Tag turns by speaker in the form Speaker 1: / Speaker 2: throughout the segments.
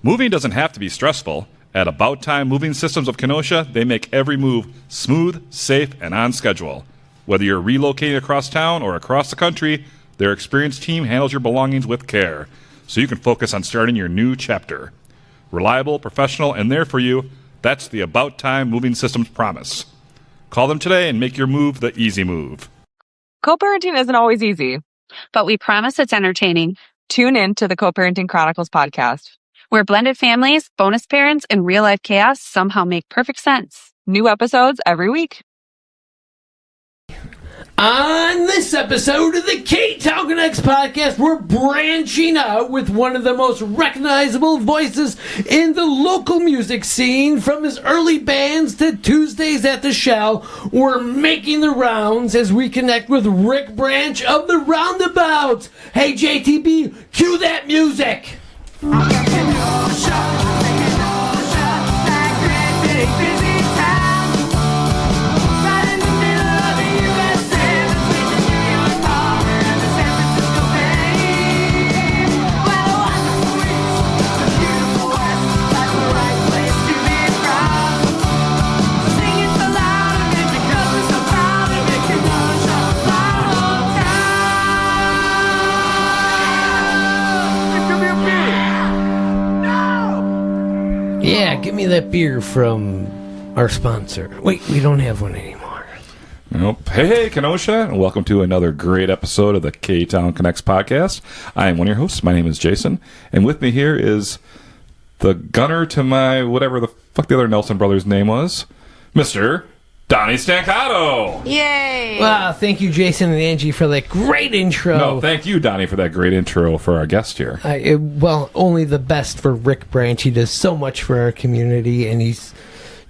Speaker 1: Moving doesn't have to be stressful. At About Time Moving Systems of Kenosha, they make every move smooth, safe, and on schedule. Whether you're relocating across town or across the country, their experienced team handles your belongings with care, so you can focus on starting your new chapter. Reliable, professional, and there for you, that's the About Time Moving Systems promise. Call them today and make your move the easy move.
Speaker 2: Co-parenting isn't always easy,
Speaker 3: but we promise it's entertaining.
Speaker 2: Tune in to the Co-Parenting Chronicles podcast,
Speaker 3: where blended families, bonus parents, and real-life chaos somehow make perfect sense.
Speaker 2: New episodes every week.
Speaker 4: On this episode of the Ktown Connects podcast, we're branching out with one of the most recognizable voices in the local music scene. From his early bands to Tuesdays at the Shell, we're making the rounds as we connect with Rick Branch of the Roundabouts. Hey, JTB, cue that music! Yeah, give me that beer from our sponsor. Wait, we don't have one anymore.
Speaker 1: Nope. Hey, Kenosha, and welcome to another great episode of the Ktown Connects podcast. I am one of your hosts. My name is Jason, and with me here is the gunner to my whatever the fuck the other Nelson brother's name was, Mr. Donnie Stancato.
Speaker 3: Yay!
Speaker 4: Wow, thank you, Jason and Angie, for that great intro.
Speaker 1: No, thank you, Donnie, for that great intro for our guest here.
Speaker 4: Well, only the best for Rick Branch. He does so much for our community, and he's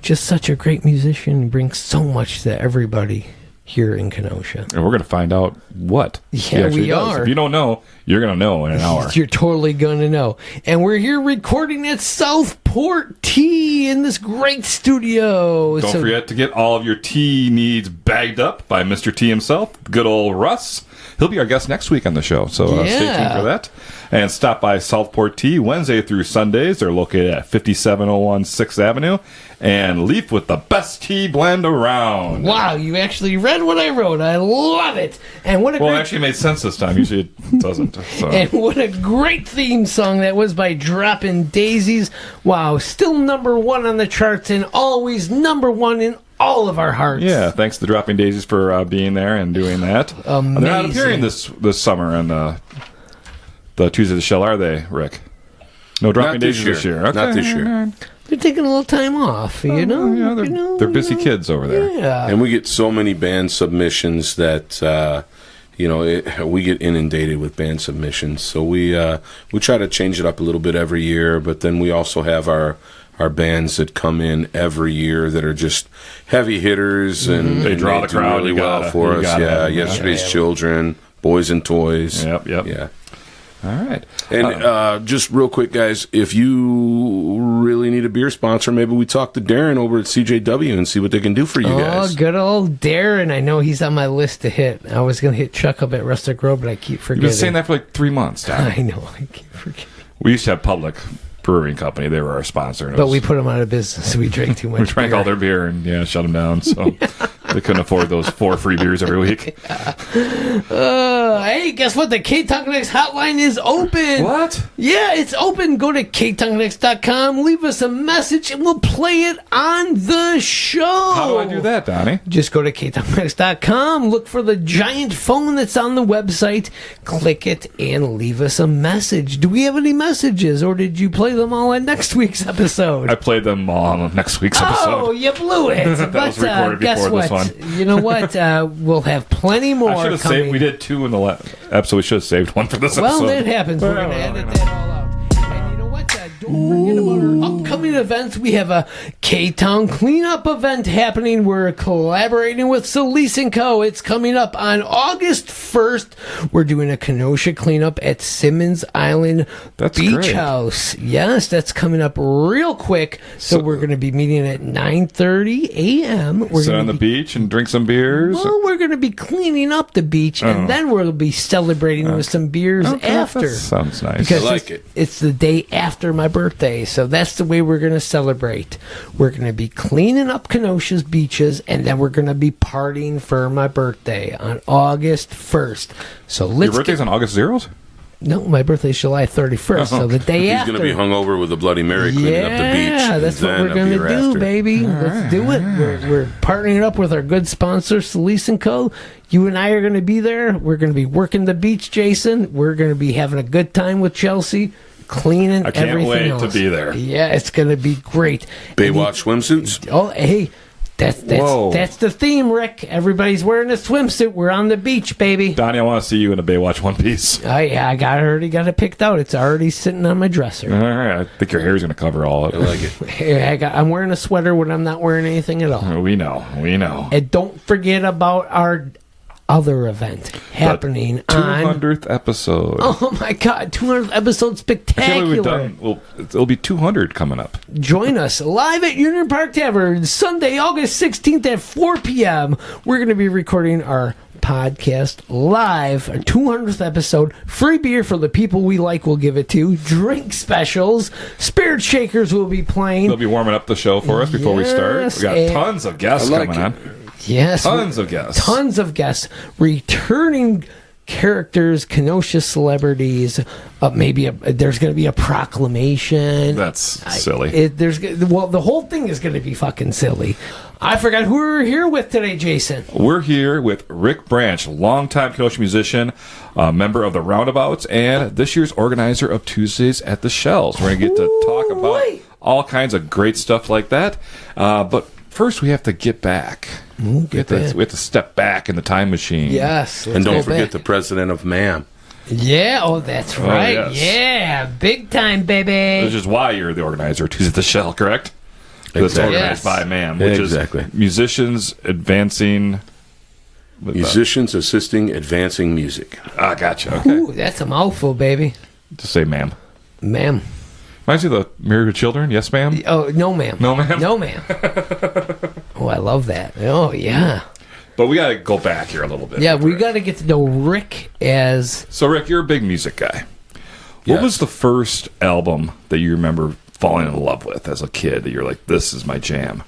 Speaker 4: just such a great musician. He brings so much to everybody here in Kenosha.
Speaker 1: And we're going to find out what he actually does. If you don't know, you're going to know in an hour.
Speaker 4: You're totally going to know. And we're here recording at Southport Tea in this great studio.
Speaker 1: Don't forget to get all of your tea needs bagged up by Mr. T himself, good old Russ. He'll be our guest next week on the show, so stay tuned for that. And stop by Southport Tea Wednesday through Sundays. They're located at 5701 6th Avenue. And leaf with the best tea blend around.
Speaker 4: Wow, you actually read what I wrote. I love it. And what a
Speaker 1: it actually made sense this time. Usually it doesn't. So.
Speaker 4: And what a great theme song that was by Droppin' Daisies. Wow, still number one on the charts and always number one in all of our hearts.
Speaker 1: Yeah, thanks to Dropping Daisies for being there and doing that.
Speaker 4: Amazing.
Speaker 1: They're not appearing this summer in the Tuesday of the Shell, are they, Rick? No Dropping Daisies this year. Okay.
Speaker 5: Not this year.
Speaker 4: They're taking a little time off, you know.
Speaker 1: They're busy kids over there.
Speaker 4: Yeah.
Speaker 5: And we get so many band submissions that we get inundated with band submissions. So we try to change it up a little bit every year, but then we also have our bands that come in every year that are just heavy hitters and
Speaker 1: they draw the crowd
Speaker 5: really well for us. Yeah, Yesterday's Children, Boys and Toys.
Speaker 1: Yep.
Speaker 5: Yeah.
Speaker 1: All right.
Speaker 5: And just real quick, guys, if you really need a beer sponsor, maybe we talk to Darren over at CJW and see what they can do for you guys.
Speaker 4: Oh, good old Darren. I know he's on my list to hit. I was going to hit Chuck up at Rustic Road, but I keep forgetting.
Speaker 1: You've been saying that for like 3 months, Don.
Speaker 4: I know. I keep forgetting.
Speaker 1: We used to have Public Brewing Company. They were our sponsor.
Speaker 4: But we put them out of business. We drank too much
Speaker 1: We drank all their beer and shut them down. So they couldn't afford those 4 free beers every week.
Speaker 4: Hey, guess what? The Ktown Connects hotline is open.
Speaker 1: What?
Speaker 4: Yeah, it's open. Go to ktownconnects.com, leave us a message, and we'll play it on the show.
Speaker 1: How do I do that, Donnie?
Speaker 4: Just go to ktownconnects.com, look for the giant phone that's on the website, click it, and leave us a message. Do we have any messages, or did you play them all on next week's episode?
Speaker 1: I played them all on next week's episode.
Speaker 4: Oh, you blew it.
Speaker 1: That
Speaker 4: but
Speaker 1: was recorded
Speaker 4: guess
Speaker 1: before
Speaker 4: what?
Speaker 1: this one.
Speaker 4: You know what? We'll have plenty more coming.
Speaker 1: We did 2 in the episode. We should have saved one for this
Speaker 4: well,
Speaker 1: episode.
Speaker 4: That happens. We're going to edit that all out. And you know what? Don't forget about our upcoming events. We have a Ktown cleanup event happening. We're collaborating with Solis & Co. It's coming up on August 1st. We're doing a Kenosha cleanup at Simmons Island Beach
Speaker 1: great.
Speaker 4: House. Yes, that's coming up real quick. So we're going to be meeting at 9:30 a.m. We're
Speaker 1: Sit
Speaker 4: gonna
Speaker 1: on the
Speaker 4: be-
Speaker 1: beach and drink some beers.
Speaker 4: Well, we're going to be cleaning up the beach, and then we'll be celebrating with some beers after.
Speaker 1: That sounds nice.
Speaker 4: Because
Speaker 5: I like it.
Speaker 4: It's the day after my birthday, so that's the way we're going to celebrate. We're going to be cleaning up Kenosha's beaches, and then we're going to be partying for my birthday on August 1st. So let's
Speaker 1: Your birthday's on August 0th?
Speaker 4: No, my birthday's July 31st, so the day
Speaker 5: He's
Speaker 4: after.
Speaker 5: going to be hungover with a Bloody Mary cleaning up the beach.
Speaker 4: Yeah, that's what we're going to do, baby. Let's do it. We're partnering up with our good sponsor, Solis & Co. You and I are going to be there. We're going to be working the beach, Jason. We're going to be having a good time with Chelsea, cleaning
Speaker 1: I can't
Speaker 4: everything
Speaker 1: wait
Speaker 4: else.
Speaker 1: to be there.
Speaker 4: Yeah, it's going to be great.
Speaker 5: Baywatch swimsuits?
Speaker 4: Oh, hey,
Speaker 1: Whoa.
Speaker 4: that's the theme, Rick. Everybody's wearing a swimsuit. We're on the beach, baby.
Speaker 1: Donnie, I want to see you in a Baywatch one piece.
Speaker 4: Oh, yeah, I already got it picked out. It's already sitting on my dresser.
Speaker 1: All right. I think your hair's going to cover all of
Speaker 5: I
Speaker 1: it.
Speaker 5: like it.
Speaker 4: Hey, I'm wearing a sweater when I'm not wearing anything at all.
Speaker 1: We know.
Speaker 4: And don't forget about our other event happening on
Speaker 1: 200th episode.
Speaker 4: Oh my God, 200th episode
Speaker 1: I can't believe we've
Speaker 4: spectacular.
Speaker 1: done. Well, it'll be 200 coming up.
Speaker 4: Join us live at Union Park Tavern Sunday, August 16th at 4 p.m. We're going to be recording our podcast live, our 200th episode. Free beer for the people we like, we'll give it to. Drink specials. Spirit Shakers will be playing.
Speaker 1: They'll be warming up the show for us before we start.
Speaker 4: Yes,
Speaker 1: We got
Speaker 4: and-
Speaker 1: tons of guests
Speaker 5: I like
Speaker 1: coming
Speaker 5: it.
Speaker 1: on.
Speaker 4: Yes.
Speaker 1: Tons of guests.
Speaker 4: Tons of guests. Returning characters, Kenosha celebrities. There's going to be a proclamation.
Speaker 1: That's silly.
Speaker 4: The whole thing is going to be fucking silly. I forgot who we're here with today, Jason.
Speaker 1: We're here with Rick Branch, longtime Kenosha musician, member of the Roundabouts, and this year's organizer of Tuesdays at the Shells. We're going to get to talk about
Speaker 4: Ooh-wee.
Speaker 1: all kinds of great stuff like that. But first, we have to get back. We have to step back in the time machine.
Speaker 4: Yes.
Speaker 5: And don't forget the president of MAAM.
Speaker 4: Yeah, that's right.
Speaker 1: yes.
Speaker 4: Yeah, big time, baby.
Speaker 1: Which is why you're the organizer of Tuesdays at the Shell, correct? It's
Speaker 5: Exactly.
Speaker 1: organized
Speaker 4: Yes.
Speaker 1: by MAAM, which
Speaker 5: Exactly.
Speaker 1: is musicians advancing.
Speaker 5: Musicians assisting advancing music.
Speaker 1: Gotcha. Okay.
Speaker 4: Ooh, that's a mouthful, baby.
Speaker 1: Just say ma'am.
Speaker 4: Ma'am.
Speaker 1: Reminds me of the Married with Children. Yes, ma'am.
Speaker 4: Oh, no, ma'am.
Speaker 1: No, ma'am?
Speaker 4: No, ma'am. Oh, I love that. Oh, yeah.
Speaker 1: But we got to go back here a little bit.
Speaker 4: Yeah, we
Speaker 1: Rick.
Speaker 4: got to get to know Rick as...
Speaker 1: So, Rick, you're a big music guy. What
Speaker 5: Yes.
Speaker 1: was the first album that you remember falling in love with as a kid that you're like, this is my jam?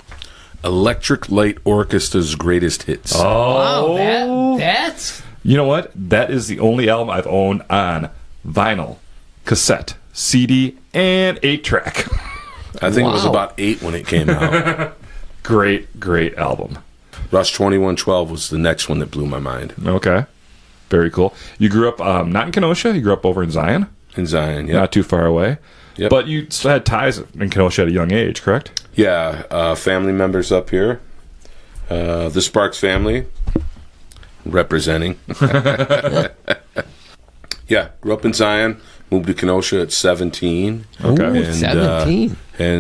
Speaker 5: Electric Light Orchestra's greatest hits.
Speaker 1: Oh.
Speaker 4: Wow, that's...
Speaker 1: You know what? That is the only album I've owned on vinyl, cassette, CD, and 8-track.
Speaker 5: I think it was
Speaker 4: Wow.
Speaker 5: about 8 when it came out.
Speaker 1: Great album.
Speaker 5: Rush 2112 was the next one that blew my mind.
Speaker 1: Okay. Very cool. You grew up not in Kenosha. You grew up over in Zion.
Speaker 5: In Zion, yeah.
Speaker 1: Not too far away.
Speaker 5: Yep.
Speaker 1: But you still had ties in Kenosha at a young age, correct?
Speaker 5: Yeah, family members up here. The Sparks family representing. Yeah, grew up in Zion, moved to Kenosha at 17.
Speaker 1: Okay.
Speaker 4: Ooh,
Speaker 5: And,
Speaker 4: 17.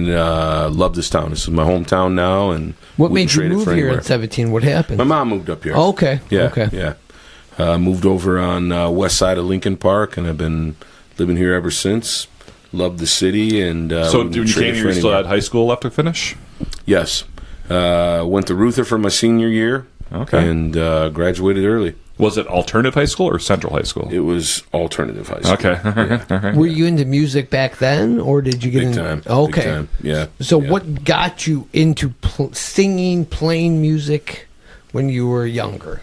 Speaker 5: Love this town. This is my hometown now. And
Speaker 4: What
Speaker 5: wouldn't
Speaker 4: made you
Speaker 5: trade it
Speaker 4: move
Speaker 5: for
Speaker 4: here
Speaker 5: anywhere.
Speaker 4: at 17? What happened?
Speaker 5: My mom moved up here.
Speaker 4: Oh, okay.
Speaker 5: Yeah,
Speaker 4: Okay.
Speaker 5: yeah. Moved over on west side of Lincoln Park, and I've been living here ever since. Love the city, and
Speaker 1: So
Speaker 5: wouldn't
Speaker 1: when you
Speaker 5: trade
Speaker 1: came
Speaker 5: it
Speaker 1: here,
Speaker 5: for
Speaker 1: you still
Speaker 5: anywhere.
Speaker 1: had high school left to finish?
Speaker 5: Yes. Went to Ruther for my senior year.
Speaker 1: Okay.
Speaker 5: And graduated early.
Speaker 1: Was it alternative high school or central high school?
Speaker 5: It was alternative high school.
Speaker 1: Okay. All right.
Speaker 4: Were you into music back then, or did you get
Speaker 5: Big
Speaker 4: into...
Speaker 5: time.
Speaker 4: Okay.
Speaker 5: Big time. Yeah.
Speaker 4: So
Speaker 5: Yeah.
Speaker 4: what got you into singing, playing music when you were younger?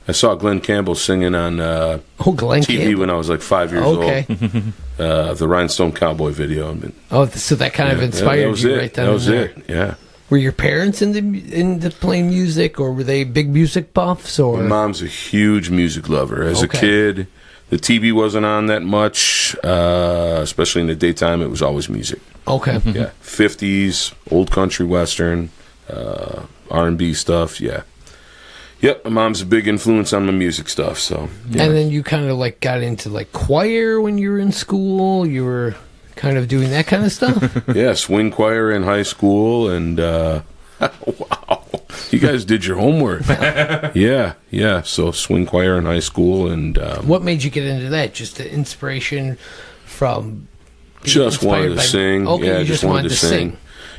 Speaker 5: I saw Glenn Campbell singing on
Speaker 4: Oh, Glenn
Speaker 5: TV
Speaker 4: Campbell.
Speaker 5: when I was like 5 years
Speaker 4: Okay.
Speaker 5: old. The Rhinestone Cowboy video.
Speaker 4: Oh, so that kind of inspired
Speaker 5: that was
Speaker 4: you
Speaker 5: it.
Speaker 4: right then
Speaker 5: That was
Speaker 4: and there.
Speaker 5: it. Yeah.
Speaker 4: Were your parents into playing music, or were they big music buffs? Or
Speaker 5: My mom's a huge music lover. As a
Speaker 4: Okay.
Speaker 5: kid, the TV wasn't on that much, especially in the daytime. It was always music.
Speaker 4: okay,
Speaker 5: Yeah, 50s, old country western, R&B stuff. Yeah. Yep, my mom's a big influence on my music stuff. So
Speaker 4: and then you kind of like got into like choir when you were in school. You were kind of doing that kind of stuff?
Speaker 5: Yeah, swing choir in high school, and wow, you guys did your homework. Yeah. So swing choir in high school, and
Speaker 4: What made you get into that? Just the inspiration from being
Speaker 5: just wanted
Speaker 4: inspired
Speaker 5: to
Speaker 4: by-
Speaker 5: sing.
Speaker 4: Okay,
Speaker 5: Yeah,
Speaker 4: you just wanted to sing.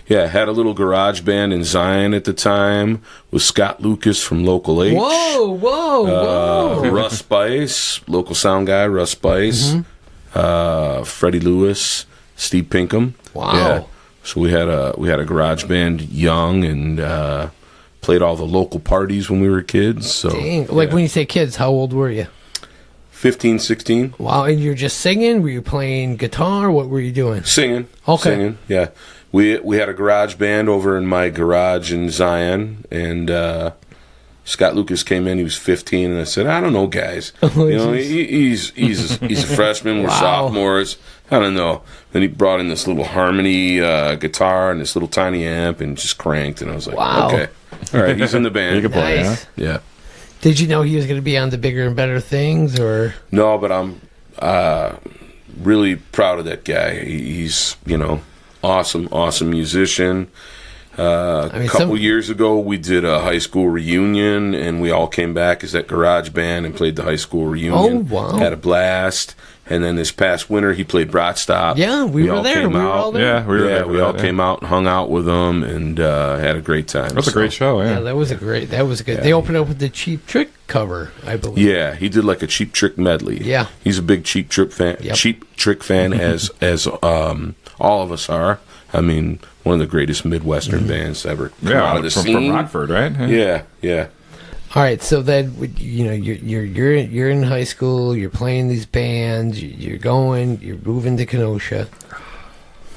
Speaker 5: Yeah, had a little garage band in Zion at the time with Scott Lucas from Local H.
Speaker 4: Whoa.
Speaker 5: Russ Spice, local sound guy, Russ Spice. Freddie Lewis, Steve Pinkham.
Speaker 4: Wow.
Speaker 5: Yeah. So we had a garage band young, and played all the local parties when we were kids. So
Speaker 4: Dang. Like when you say kids, how old were you?
Speaker 5: 15, 16.
Speaker 4: Wow, and you're just singing? Were you playing guitar? What were you doing?
Speaker 5: Singing.
Speaker 4: Okay.
Speaker 5: Singing, yeah. We had a garage band over in my garage in Zion, and Scott Lucas came in. He was 15, and I said, "I don't know, guys. You know, he's a freshman. We're
Speaker 4: Wow.
Speaker 5: sophomores. I don't know." Then he brought in this little harmony guitar and this little tiny amp, and just cranked. And I was like,
Speaker 4: Wow.
Speaker 5: "Okay, all right, he's in the band."
Speaker 1: You can play,
Speaker 4: Nice.
Speaker 5: Yeah.
Speaker 4: Did you know he was going to be on the bigger and better things, or?
Speaker 5: No, but I'm really proud of that guy. He's awesome musician. A
Speaker 4: mean,
Speaker 5: couple years ago, we did a high school reunion, and we all came back as that garage band and played the high school reunion.
Speaker 4: Oh, wow.
Speaker 5: Had a blast. And then this past winter, he played Bratstop.
Speaker 4: Yeah, we were
Speaker 5: all
Speaker 4: there.
Speaker 5: came
Speaker 4: We were
Speaker 5: out.
Speaker 4: all there.
Speaker 1: Yeah, we were there.
Speaker 5: We all came out and hung out with him, and had a great time.
Speaker 1: That's a great show,
Speaker 4: Yeah,
Speaker 1: yeah.
Speaker 4: that was good. They opened up with the Cheap Trick cover, I believe.
Speaker 5: Yeah, he did like a Cheap Trick medley.
Speaker 4: Yeah.
Speaker 5: He's a big Cheap Trick fan.
Speaker 4: Yep.
Speaker 5: Cheap Trick fan, as all of us are. I mean, one of the greatest Midwestern bands ever come out of the
Speaker 1: from
Speaker 5: scene.
Speaker 1: Rockford, right?
Speaker 5: Yeah.
Speaker 4: All right, so then you're in high school, you're playing these bands, you're moving to Kenosha,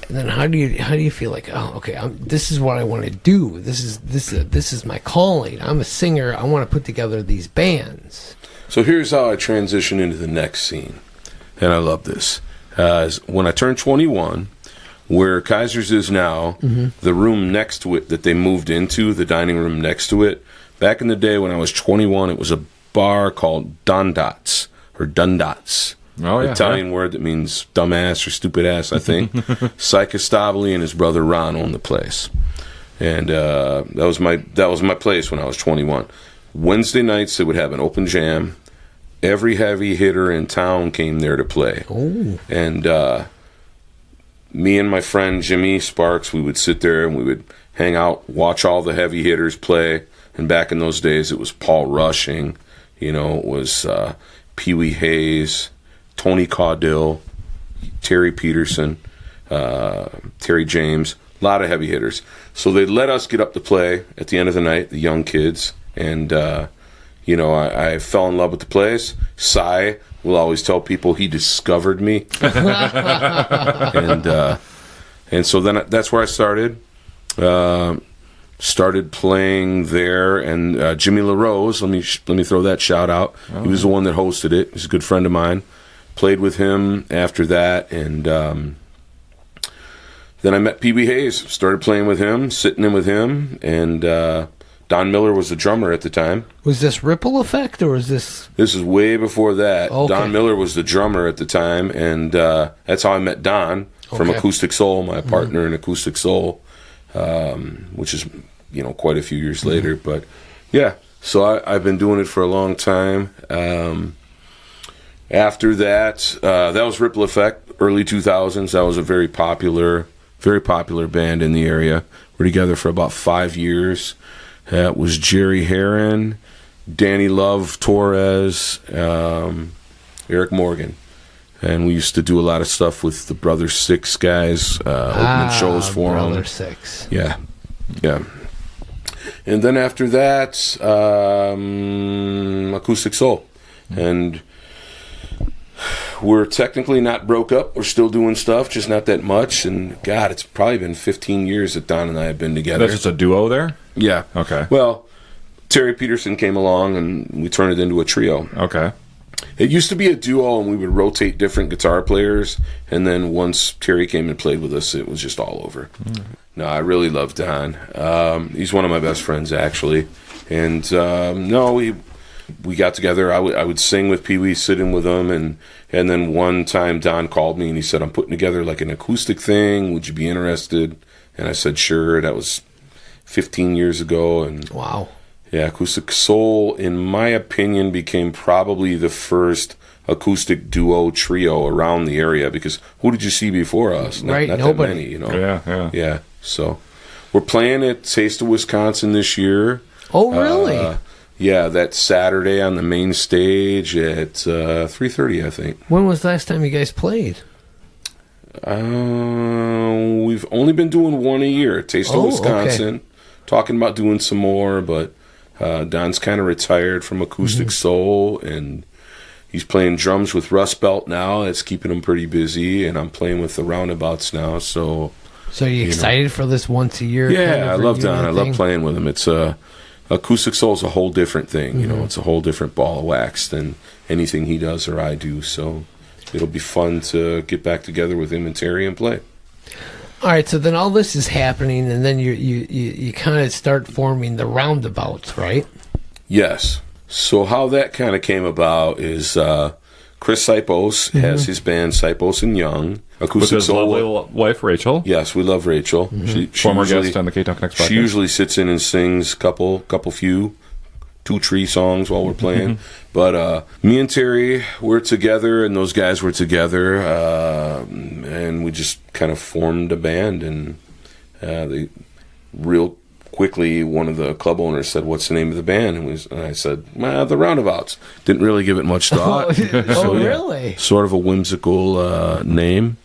Speaker 4: and then how do you feel like, oh, okay, this is what I want to do. This is my calling. I'm a singer. I want to put together these bands.
Speaker 5: So here's how I transition into the next scene, and I love this. When I turned 21, where Kaiser's is now, the room next to it that they moved into, the dining room next to it, back in the day when I was 21, it was a bar called Dondots, or Dundots.
Speaker 1: Oh, yeah.
Speaker 5: Italian word that means dumbass or stupid ass, I think. Cy Costabile and his brother Ron owned the place. And that was my place when I was 21. Wednesday nights, they would have an open jam. Every heavy hitter in town came there to play.
Speaker 4: Oh.
Speaker 5: And me and my friend Jimmy Sparks, we would sit there and we would hang out, watch all the heavy hitters play. And back in those days, it was Paul Rushing, it was Pee Wee Hayes, Tony Caudill, Terry Peterson, Terry James, a lot of heavy hitters. So they'd let us get up to play at the end of the night, the young kids. And, I fell in love with the place. Cy will always tell people he discovered me. And so then that's where I started. Started playing there, and Jimmy LaRose, let me throw that shout out. He was the one that hosted it. He's a good friend of mine. Played with him after that, and then I met Pee Wee Hayes. Started playing with him, sitting in with him, and Don Miller was the drummer at the time.
Speaker 4: Was this Ripple Effect, or was this?
Speaker 5: This is way before that.
Speaker 4: Okay.
Speaker 5: Don Miller was the drummer at the time, and that's how I met Don from
Speaker 4: Okay.
Speaker 5: Acoustic Soul, my partner in Acoustic Soul, which is quite a few years later. But yeah, so I've been doing it for a long time. After that, that was Ripple Effect, early 2000s. That was a very popular band in the area. We're together for about 5 years. That was Jerry Heron, Danny Love Torres, Eric Morgan. And we used to do a lot of stuff with the Brother Six guys, opening shows for them.
Speaker 4: Brother Six.
Speaker 5: Yeah. And then after that, Acoustic Soul. And we're technically not broke up. We're still doing stuff, just not that much. And, God, it's probably been 15 years that Don and I have been together.
Speaker 1: That's just a duo there?
Speaker 5: Yeah.
Speaker 1: Okay.
Speaker 5: Well, Terry Peterson came along, and we turned it into a trio.
Speaker 1: Okay.
Speaker 5: It used to be a duo, and we would rotate different guitar players. And then once Terry came and played with us, it was just all over. No, I really love Don. He's one of my best friends, actually. And, we got together. I would sing with Pee Wee, sit in with him, and then one time Don called me and he said, "I'm putting together like an acoustic thing. Would you be interested?" And I said, "Sure." That was 15 years ago, and
Speaker 4: Wow.
Speaker 5: yeah, Acoustic Soul, in my opinion, became probably the first acoustic duo trio around the area, because who did you see before us? Not
Speaker 4: Nobody.
Speaker 5: that many, you know.
Speaker 1: Yeah.
Speaker 5: So we're playing at Taste of Wisconsin this year.
Speaker 4: Oh, really?
Speaker 5: Yeah, that Saturday on the main stage at 3:30, I think.
Speaker 4: When was the last time you guys played?
Speaker 5: We've only been doing one a year, Taste of Wisconsin.
Speaker 4: Okay.
Speaker 5: Talking about doing some more, but Don's kind of retired from Acoustic Soul, and he's playing drums with Rust Belt now. That's keeping him pretty busy, and I'm playing with the Roundabouts now. So
Speaker 4: are you excited for this once a year?
Speaker 5: yeah,
Speaker 4: kind of
Speaker 5: I love
Speaker 4: reunion
Speaker 5: Don. I love
Speaker 4: thing?
Speaker 5: playing with him. It's Acoustic Soul is a whole different thing. You know, it's a whole different ball of wax than anything he does or I do. So it'll be fun to get back together with him and Terry and play.
Speaker 4: All right, so then all this is happening, and then you kind of start forming the Roundabouts, right?
Speaker 5: Yes. So how that kind of came about is Chris Sipos has his band Sipos and Young.
Speaker 1: With
Speaker 5: Acoustic
Speaker 1: his
Speaker 5: Soul.
Speaker 1: lovely wife, Rachel.
Speaker 5: Yes, we love Rachel. She
Speaker 1: Former
Speaker 5: usually-
Speaker 1: guest on the Ktown Connects podcast.
Speaker 5: She usually sits in and sings two tree songs while we're playing. But me and Terry were together, and those guys were together, and we just kind of formed a band. And they real quickly, one of the club owners said, "What's the name of the band?" And I said, "The Roundabouts." Didn't really give it much thought.
Speaker 4: Oh, really?
Speaker 5: Sort of a whimsical name,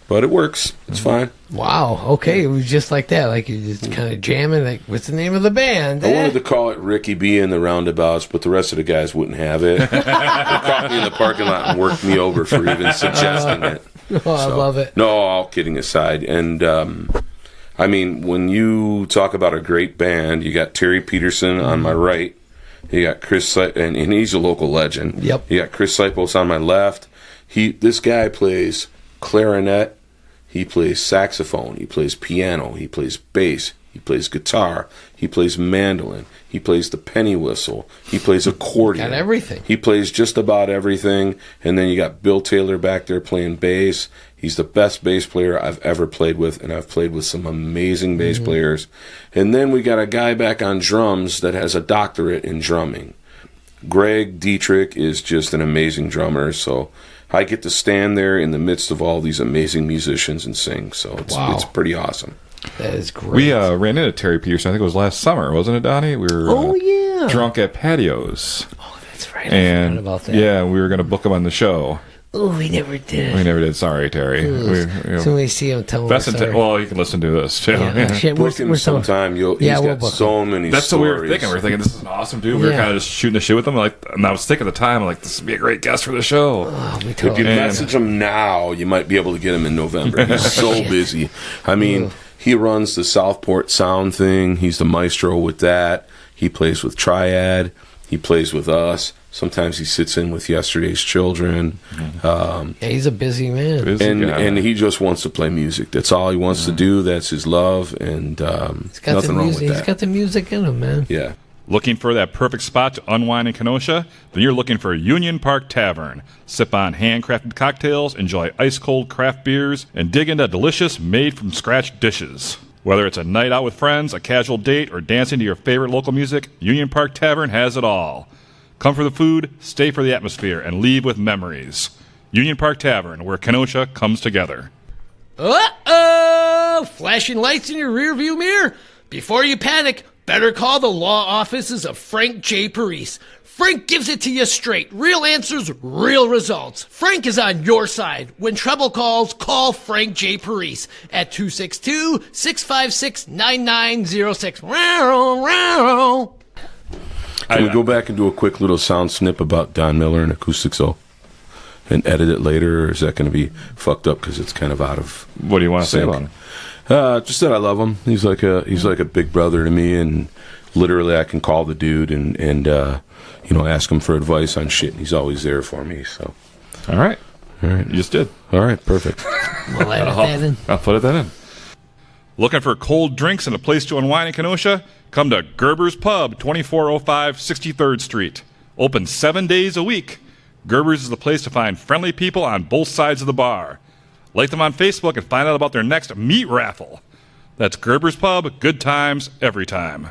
Speaker 5: but it works. It's fine.
Speaker 4: Wow. Okay, it was just like that. Like you just kind of jamming. Like, what's the name of the band?
Speaker 5: I wanted to call it Ricky B and the Roundabouts, but the rest of the guys wouldn't have it. They caught me in the parking lot and worked me over for even suggesting it.
Speaker 4: Oh, I love it.
Speaker 5: No, all kidding aside. And, I mean, when you talk about a great band, you got Terry Peterson on my right. You got Chris, and he's a local legend.
Speaker 4: Yep.
Speaker 5: You got Chris Sipos on my left. This guy plays clarinet. He plays saxophone. He plays piano. He plays bass. He plays guitar. He plays mandolin. He plays the penny whistle. He plays accordion.
Speaker 4: Got everything.
Speaker 5: He plays just about everything. And then you got Bill Taylor back there playing bass. He's the best bass player I've ever played with, and I've played with some amazing bass players. And then we got a guy back on drums that has a doctorate in drumming. Greg Dietrich is just an amazing drummer, so I get to stand there in the midst of all these amazing musicians and sing. So it's pretty awesome.
Speaker 4: That is great.
Speaker 1: We ran into Terry Peterson, I think it was last summer, wasn't it, Donnie? We were drunk at patios.
Speaker 4: Oh, that's right. I
Speaker 1: And
Speaker 4: forgot about that.
Speaker 1: yeah, we were going to book him on the show.
Speaker 4: Oh, we never did.
Speaker 1: We never did. Sorry, Terry.
Speaker 4: So we see him, tell him.
Speaker 1: Well, you can listen to this too.
Speaker 4: Yeah. Shit,
Speaker 5: Book him sometime. He's
Speaker 4: we'll
Speaker 5: got
Speaker 4: book
Speaker 5: so many
Speaker 1: That's
Speaker 5: stories.
Speaker 1: what we were thinking. We were thinking this is an awesome dude. We were
Speaker 4: Yeah.
Speaker 1: kind of just shooting the shit with him. And I was thinking at the time, like, this would be a great guest for the show.
Speaker 4: Oh, we
Speaker 5: If
Speaker 4: totally
Speaker 5: you message him now, you might be able to get him in November. He's so busy. I mean, he runs the Southport Sound thing. He's the maestro with that. He plays with Triad. He plays with us. Sometimes he sits in with Yesterday's Children.
Speaker 4: Yeah, he's a busy man.
Speaker 5: And he just wants to play music. That's all he wants to do. That's his love. And
Speaker 4: He's got
Speaker 5: nothing
Speaker 4: the
Speaker 5: wrong
Speaker 4: music.
Speaker 5: with that.
Speaker 4: He's got the music in him, man.
Speaker 5: Yeah.
Speaker 1: Looking for that perfect spot to unwind in Kenosha? Then you're looking for Union Park Tavern. Sip on handcrafted cocktails, enjoy ice-cold craft beers, and dig into delicious made-from-scratch dishes. Whether it's a night out with friends, a casual date, or dancing to your favorite local music, Union Park Tavern has it all. Come for the food, stay for the atmosphere, and leave with memories. Union Park Tavern, where Kenosha comes together.
Speaker 4: Uh-oh! Flashing lights in your rearview mirror? Before you panic, better call the law offices of Frank J. Parise. Frank gives it to you straight. Real answers, real results. Frank is on your side. When trouble calls, call Frank J. Parise at 262-656-9906.
Speaker 5: Can we go back and do a quick little sound snip about Don Miller and Acoustic Soul and edit it later, or is that going to be fucked up because it's kind of out of
Speaker 1: What do you want to say
Speaker 5: sync?
Speaker 1: about him?
Speaker 5: Just that I love him. He's like a big brother to me, and literally I can call the dude and ask him for advice on shit, and he's always there for me. So,
Speaker 1: All right.
Speaker 5: you
Speaker 1: just did.
Speaker 5: All right, perfect.
Speaker 4: We'll edit that in.
Speaker 1: I'll put that in. Looking for cold drinks and a place to unwind in Kenosha? Come to Gerber's Pub, 2405 63rd Street. Open 7 days a week, Gerber's is the place to find friendly people on both sides of the bar. Like them on Facebook and find out about their next meat raffle. That's Gerber's Pub, good times, every time.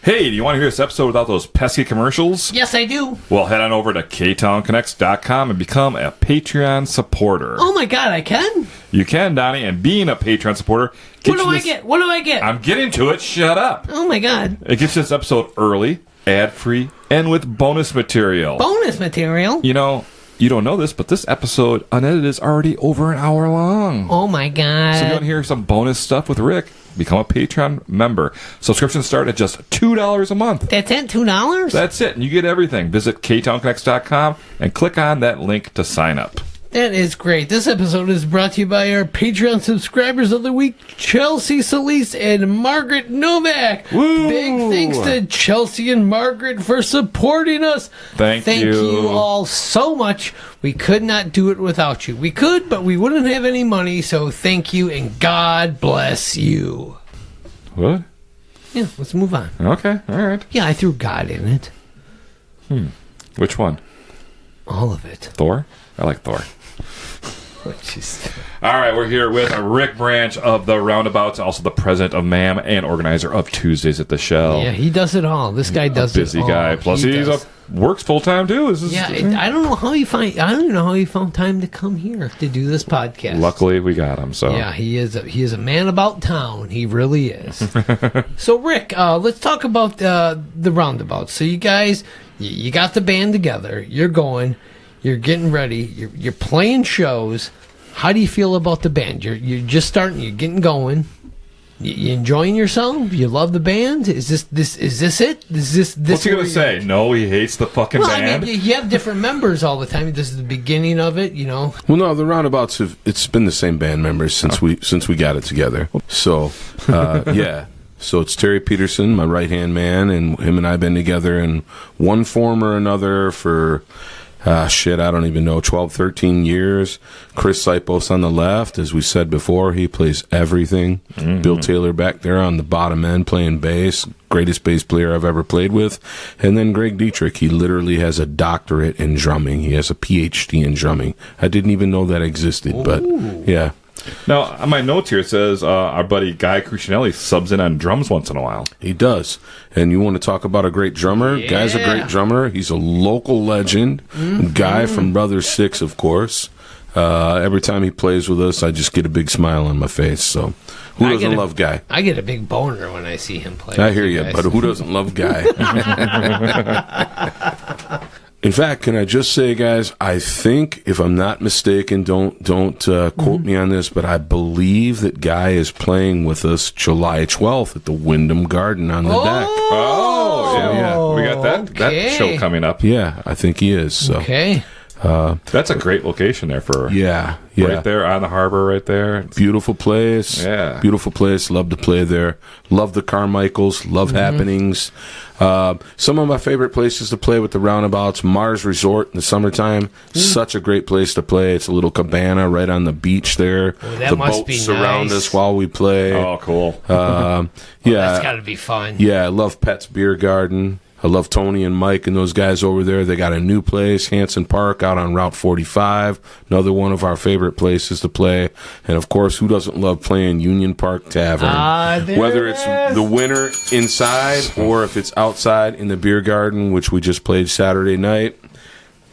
Speaker 1: Hey, do you want to hear this episode without those pesky commercials?
Speaker 4: Yes, I do.
Speaker 1: Well, head on over to ktownconnects.com and become a Patreon supporter.
Speaker 4: Oh my God, I can?
Speaker 1: You can, Donnie, and being a Patreon supporter...
Speaker 4: What do I get? What do I get?
Speaker 1: I'm getting to it. Shut up.
Speaker 4: Oh my God.
Speaker 1: It gets this episode early, ad-free, and with bonus material.
Speaker 4: Bonus material?
Speaker 1: You know, you don't know this, but this episode, unedited, is already over an hour long.
Speaker 4: Oh my God.
Speaker 1: So if you want to hear some bonus stuff with Rick, become a Patreon member. Subscriptions start at just $2 a month.
Speaker 4: That's it? $2?
Speaker 1: That's it, and you get everything. Visit ktownconnects.com and click on that link to sign up.
Speaker 4: That is great. This episode is brought to you by our Patreon subscribers of the week, Chelsea Solis and Margaret Novak.
Speaker 1: Woo!
Speaker 4: Big thanks to Chelsea and Margaret for supporting us.
Speaker 1: Thank you
Speaker 4: all so much. We could not do it without you. We could, but we wouldn't have any money, so thank you and God bless you.
Speaker 1: What?
Speaker 4: Yeah, let's move on.
Speaker 1: Okay, all right.
Speaker 4: Yeah, I threw God in it.
Speaker 1: Which one?
Speaker 4: All of it.
Speaker 1: Thor? I like Thor.
Speaker 4: Oh, jeez.
Speaker 1: All right, we're here with Rick Branch of the Roundabouts, also the president of MAAM and organizer of Tuesdays at the Shell.
Speaker 4: Yeah, he does it all. This guy does it all.
Speaker 1: Busy guy. Plus, works full time too.
Speaker 4: I don't know how he I don't even know how he found time to come here to do this podcast.
Speaker 1: Luckily, we got him. So
Speaker 4: yeah, he is a man about town. He really is. So Rick, let's talk about the Roundabouts. So you guys, you got the band together. You're going. You're getting ready. You're playing shows. How do you feel about the band? You're just starting. You're getting going. You enjoying yourself? You love the band? Is this it? Is this?
Speaker 1: What's he gonna say? No, he hates the fucking band.
Speaker 4: I mean, you have different members all the time. This is the beginning of it, you know.
Speaker 5: Well, no, the Roundabouts it's been the same band members since we got it together. So, yeah. So it's Terry Peterson, my right-hand man, and him and I have been together in one form or another for... I don't even know, 12, 13 years. Chris Sipos on the left. As we said before, he plays everything. Mm-hmm. Bill Taylor back there on the bottom end playing bass. Greatest bass player I've ever played with. And then Greg Dietrich, he literally has a doctorate in drumming. He has a PhD in drumming. I didn't even know that existed, but yeah.
Speaker 1: Now, on my notes here, it says our buddy Guy Crucinelli subs in on drums once in a while.
Speaker 5: He does. And you want to talk about a great drummer? Yeah. Guy's a great drummer. He's a local legend. Mm-hmm. Guy from Brothers 6, of course. Every time he plays with us, I just get a big smile on my face. So, who doesn't love Guy?
Speaker 4: I get a big boner when I see him play.
Speaker 5: I hear you, but who doesn't love Guy? In fact, can I just say, guys, I think, if I'm not mistaken, don't quote me on this, but I believe that Guy is playing with us July 12th at the Wyndham Garden on the deck.
Speaker 1: Oh, yeah. We got that show coming up.
Speaker 5: Yeah, I think he is. So.
Speaker 4: Okay.
Speaker 1: That's a great location there for right there on the harbor right there.
Speaker 5: Beautiful place.
Speaker 1: Yeah.
Speaker 5: Beautiful place. Love to play there. Love the Carmichaels. Love happenings. Some of my favorite places to play with the Roundabouts, Mars Resort in the summertime. Such a great place to play. It's a little cabana right on the beach there.
Speaker 4: That must be nice.
Speaker 5: Surround us while we play.
Speaker 1: Oh, cool.
Speaker 5: Yeah.
Speaker 4: That's got to be fun.
Speaker 5: Yeah, I love Pet's Beer Garden. I love Tony and Mike and those guys over there. They got a new place, Hanson Park, out on Route 45. Another one of our favorite places to play. And, of course, who doesn't love playing Union Park Tavern? Whether it's the winter inside or if it's outside in the beer garden, which we just played Saturday night.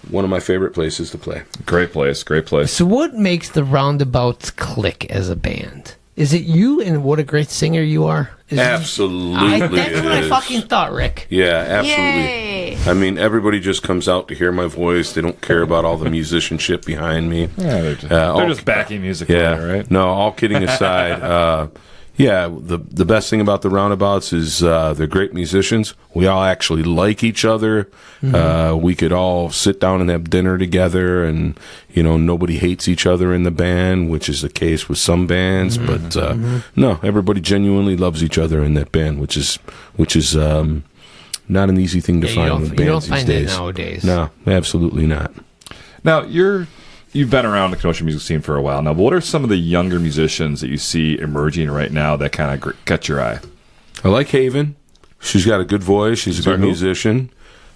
Speaker 5: One of my favorite places to play.
Speaker 1: Great place, great place.
Speaker 4: So what makes the Roundabouts click as a band? Is it you and what a great singer you are?
Speaker 5: Absolutely.
Speaker 4: That's what I fucking thought, Rick.
Speaker 5: Yeah, absolutely.
Speaker 3: Yay.
Speaker 5: I mean, everybody just comes out to hear my voice. They don't care about all the musicianship behind me.
Speaker 1: Yeah, they're just backing music.
Speaker 5: Yeah,
Speaker 1: right?
Speaker 5: No, all kidding aside, the best thing about the Roundabouts is they're great musicians. We all actually like each other. Mm-hmm. We could all sit down and have dinner together, and nobody hates each other in the band, which is the case with some bands. Mm-hmm. But no, everybody genuinely loves each other in that band, which is not an easy thing to find with bands
Speaker 4: you don't
Speaker 5: these
Speaker 4: find
Speaker 5: days.
Speaker 4: That nowadays.
Speaker 5: No, absolutely not.
Speaker 1: Now You've been around the Kenosha music scene for a while now, but what are some of the younger musicians that you see emerging right now that kind of catch your eye?
Speaker 5: I like Haven. She's got a good voice. She's a good musician.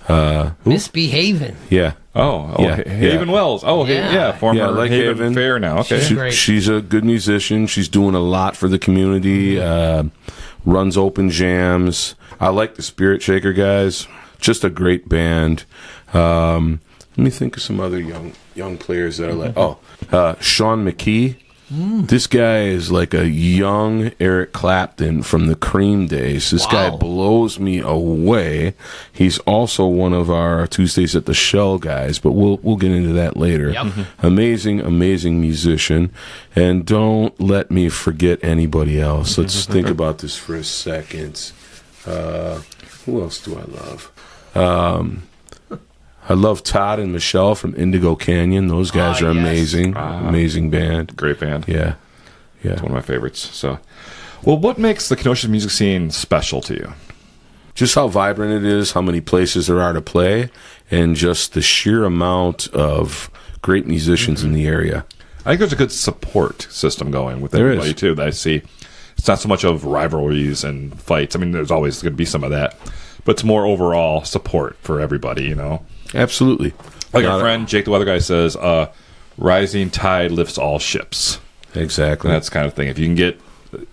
Speaker 4: Misbehaving.
Speaker 5: Yeah. Yeah.
Speaker 1: Haven Wells. Former
Speaker 5: Lake
Speaker 1: Haven Fair now. Okay.
Speaker 4: Great.
Speaker 5: She's a good musician. She's doing a lot for the community. Runs open jams. I like the Spirit Shaker guys. Just a great band. Let me think of some other young players that I like. Sean McKee. This guy is like a young Eric Clapton from the Cream days. This guy blows me away. He's also one of our Tuesdays at the Shell guys, but we'll get into that later.
Speaker 4: Yep.
Speaker 5: Amazing musician. And don't let me forget anybody else. Let's think about this for a second. Who else do I love? I love Todd and Michelle from Indigo Canyon. Those guys are amazing. Amazing band.
Speaker 1: Great band.
Speaker 5: Yeah.
Speaker 1: It's one of my favorites. So, well, what makes the Kenosha music scene special to you?
Speaker 5: Just how vibrant it is, how many places there are to play, and just the sheer amount of great musicians in the area.
Speaker 1: I think there's a good support system going with
Speaker 5: There
Speaker 1: everybody,
Speaker 5: is.
Speaker 1: too, that I see. It's not so much of rivalries and fights. I mean, there's always going to be some of that. But it's more overall support for everybody, you know?
Speaker 5: Absolutely.
Speaker 1: Like our friend Jake the Weather Guy says, rising tide lifts all ships.
Speaker 5: Exactly.
Speaker 1: And that's the kind of thing. If you can get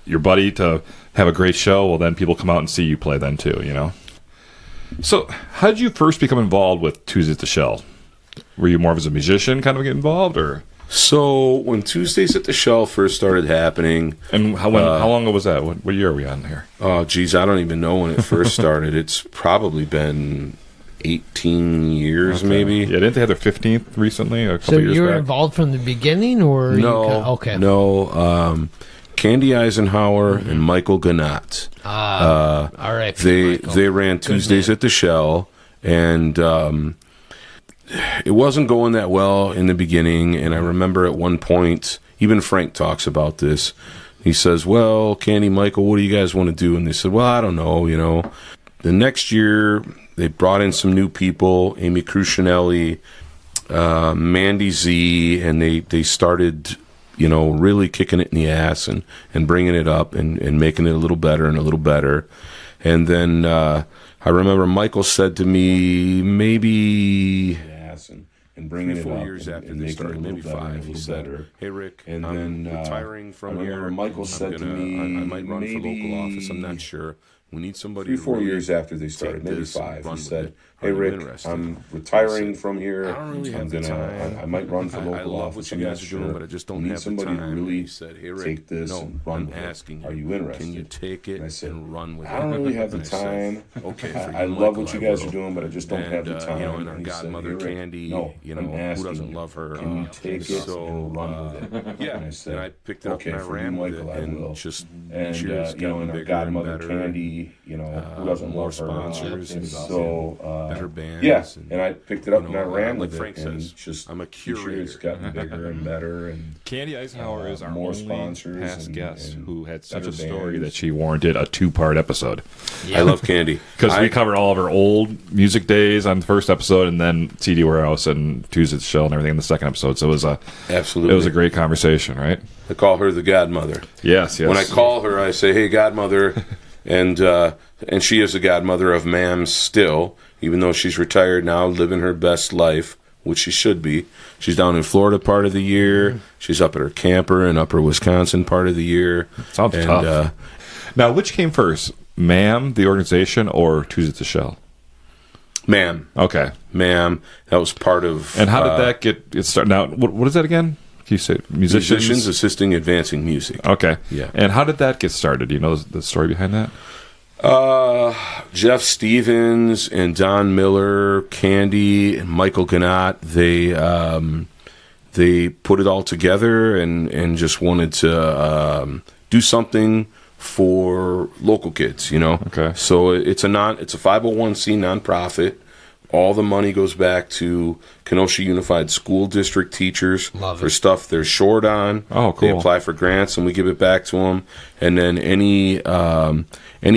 Speaker 1: your buddy to have a great show, well, then people come out and see you play then too, you know? So how did you first become involved with Tuesdays at the Shell? Were you more of as a musician kind of get involved, or?
Speaker 5: So when Tuesdays at the Shell first started happening...
Speaker 1: And how long ago was that? What year are we on here?
Speaker 5: Oh, geez, I don't even know when it first started. It's probably been 18 years, maybe.
Speaker 1: Yeah, didn't they have their 15th recently? A couple
Speaker 4: So
Speaker 1: years
Speaker 4: you were
Speaker 1: back?
Speaker 4: involved from the beginning, or okay?
Speaker 5: No. Candy Eisenhower and Michael Gannat.
Speaker 4: All right.
Speaker 5: They ran Tuesdays at the Shell, and it wasn't going that well in the beginning. And I remember at one point, even Frank talks about this. He says, "Well, Candy, Michael, what do you guys want to do?" And they said, "Well, I don't know, you know." The next year, they brought in some new people, Amy Crucinelli, Mandy Z, and they started, you know, really kicking it in the ass and bringing it up and making it a little better and a little better. And then I remember Michael said to me, maybe... And bringing 3-4 years after they started, maybe 5, he said, "Hey Rick, and I'm retiring from here." Michael said to me, "I might run for local office. I'm not sure. We need somebody." 3-4 years after they started, maybe 5, he said, "Hey Rick, I'm retiring from here. I don't really have the time. I might run for local office. I love what you guys are doing, but I just don't have the time." Really said, "Hey Rick, take this and run with it. Are you interested? Can you take it and run with it?" "I don't really have the time. Okay, I love what you guys are doing, but I just don't have the time." You know, and our godmother Candy, you know, who doesn't love her? Can you take it and run with it? Yeah, and I said, I picked it up and I ran with it, and just you know, and our godmother Candy, you know, who doesn't love her? Sponsors and so better bands. And I picked it up and I ran with it, and just I'm a curator. It's gotten bigger and better. And
Speaker 1: Candy Eisenhower is our
Speaker 5: more
Speaker 1: only
Speaker 5: sponsors
Speaker 1: past guest
Speaker 5: and
Speaker 1: who had such a
Speaker 5: better
Speaker 1: story
Speaker 5: bands.
Speaker 1: that she warranted a 2-part episode.
Speaker 5: I love Candy
Speaker 1: Because we covered all of her old music days on the first episode, and then CD Warehouse and Tuesday's Shell and everything in the second episode. So it was
Speaker 5: absolutely.
Speaker 1: It was a great conversation, right?
Speaker 5: I call her the godmother.
Speaker 1: Yes.
Speaker 5: When I call her, I say, "Hey, godmother," and she is the godmother of MAAM still, even though she's retired now, living her best life, which she should be. She's down in Florida part of the year. She's up at her camper in Upper Wisconsin part of the year.
Speaker 1: Sounds tough. Now, which came first, MAAM, the organization, or Tuesday at the Shell?
Speaker 5: MAAM.
Speaker 1: Okay.
Speaker 5: MAAM. That was part of...
Speaker 1: And how did that get started? Now, what is that again? Can you say
Speaker 5: Musicians Assisting Advancing Music.
Speaker 1: Okay.
Speaker 5: Yeah.
Speaker 1: And how did that get started? Do you know the story behind that?
Speaker 5: Jeff Stevens and Don Miller, Candy, and Michael Gannat, they put it all together and just wanted to do something for local kids, you know.
Speaker 1: Okay.
Speaker 5: So it's a 501c nonprofit. All the money goes back to Kenosha Unified School District teachers for stuff they're short on.
Speaker 1: Oh, cool.
Speaker 5: They apply for grants, and we give it back to them. And then any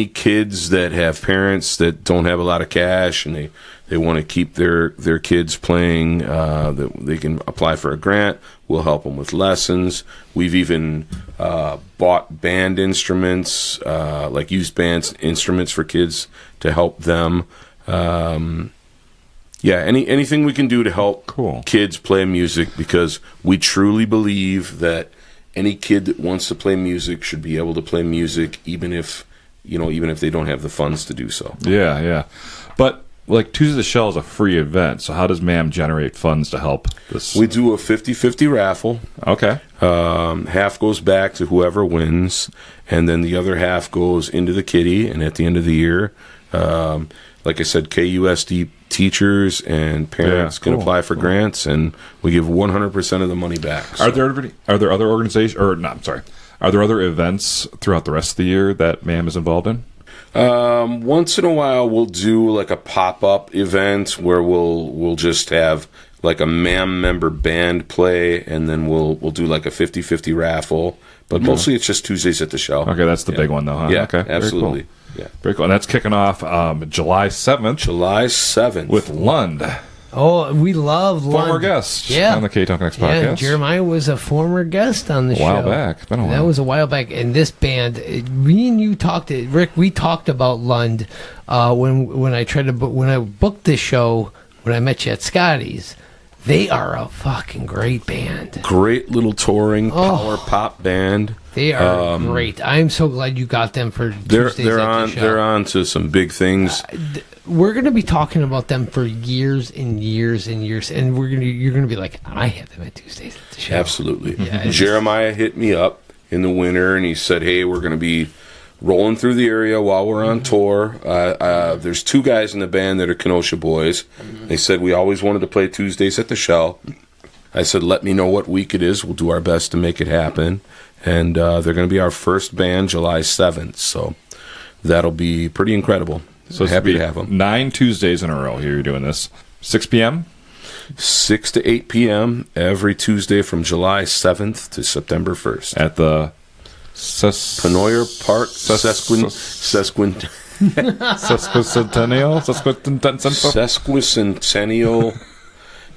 Speaker 5: kids that have parents that don't have a lot of cash and they want to keep their kids playing, they can apply for a grant. We'll help them with lessons. We've even bought band instruments, like used band instruments for kids to help them. Yeah, anything we can do to help
Speaker 1: Cool.
Speaker 5: kids play music, because we truly believe that any kid that wants to play music should be able to play music, even if they don't have the funds to do so.
Speaker 1: Yeah. But like Tuesday the Shell is a free event, so how does MAAM generate funds to help this?
Speaker 5: We do a 50-50 raffle.
Speaker 1: Okay.
Speaker 5: Half goes back to whoever wins, and then the other half goes into the kitty. And at the end of the year, like I said, KUSD teachers and parents can apply for grants, and we give 100% of the money back. So.
Speaker 1: Are there other organizations, or no, I'm sorry, are there other events throughout the rest of the year that MAAM is involved in?
Speaker 5: Once in a while, we'll do like a pop-up event where we'll just have like a MAAM member band play, and then we'll do like a 50-50 raffle. But mostly it's just Tuesdays at the Shell.
Speaker 1: Okay, that's the big one, though, huh?
Speaker 5: Yeah,
Speaker 1: okay,
Speaker 5: absolutely.
Speaker 1: Very cool.
Speaker 5: Yeah.
Speaker 1: Very cool. And that's kicking off July 7th.
Speaker 5: July 7th.
Speaker 1: With Lunde.
Speaker 4: Oh, we love
Speaker 1: Former
Speaker 4: Lunde.
Speaker 1: guest
Speaker 4: Yeah.
Speaker 1: on the Ktown Connects
Speaker 4: Yeah,
Speaker 1: podcast.
Speaker 4: Jeremiah was a former guest on the show.
Speaker 1: A while back. Been a while.
Speaker 4: That was a while back. And this band, me and you talked, Rick, we talked about Lunde when I booked this show, when I met you at Scotty's. They are a fucking great band.
Speaker 5: Great little touring power pop band.
Speaker 4: They are great. I'm so glad you got them for Tuesdays
Speaker 5: They're
Speaker 4: at
Speaker 5: on
Speaker 4: the show.
Speaker 5: they're on to some big things.
Speaker 4: We're going to be talking about them for years and years and years, and you're going to be like, I have them at Tuesdays at the show.
Speaker 5: Absolutely.
Speaker 4: Yeah,
Speaker 5: Jeremiah hit me up in the winter, and he said, hey, we're going to be rolling through the area while we're on tour. There's two guys in the band that are Kenosha boys. They said we always wanted to play Tuesdays at the Shell. I said, let me know what week it is. We'll do our best to make it happen. And they're going to be our first band July 7th. So that'll be pretty incredible.
Speaker 1: So
Speaker 5: happy to have them.
Speaker 1: 9 Tuesdays in a row here you're doing this. 6 p.m.?
Speaker 5: 6 to 8 p.m. every Tuesday from July 7th to September 1st.
Speaker 1: At the
Speaker 5: Pennoyer Park Sesquicentennial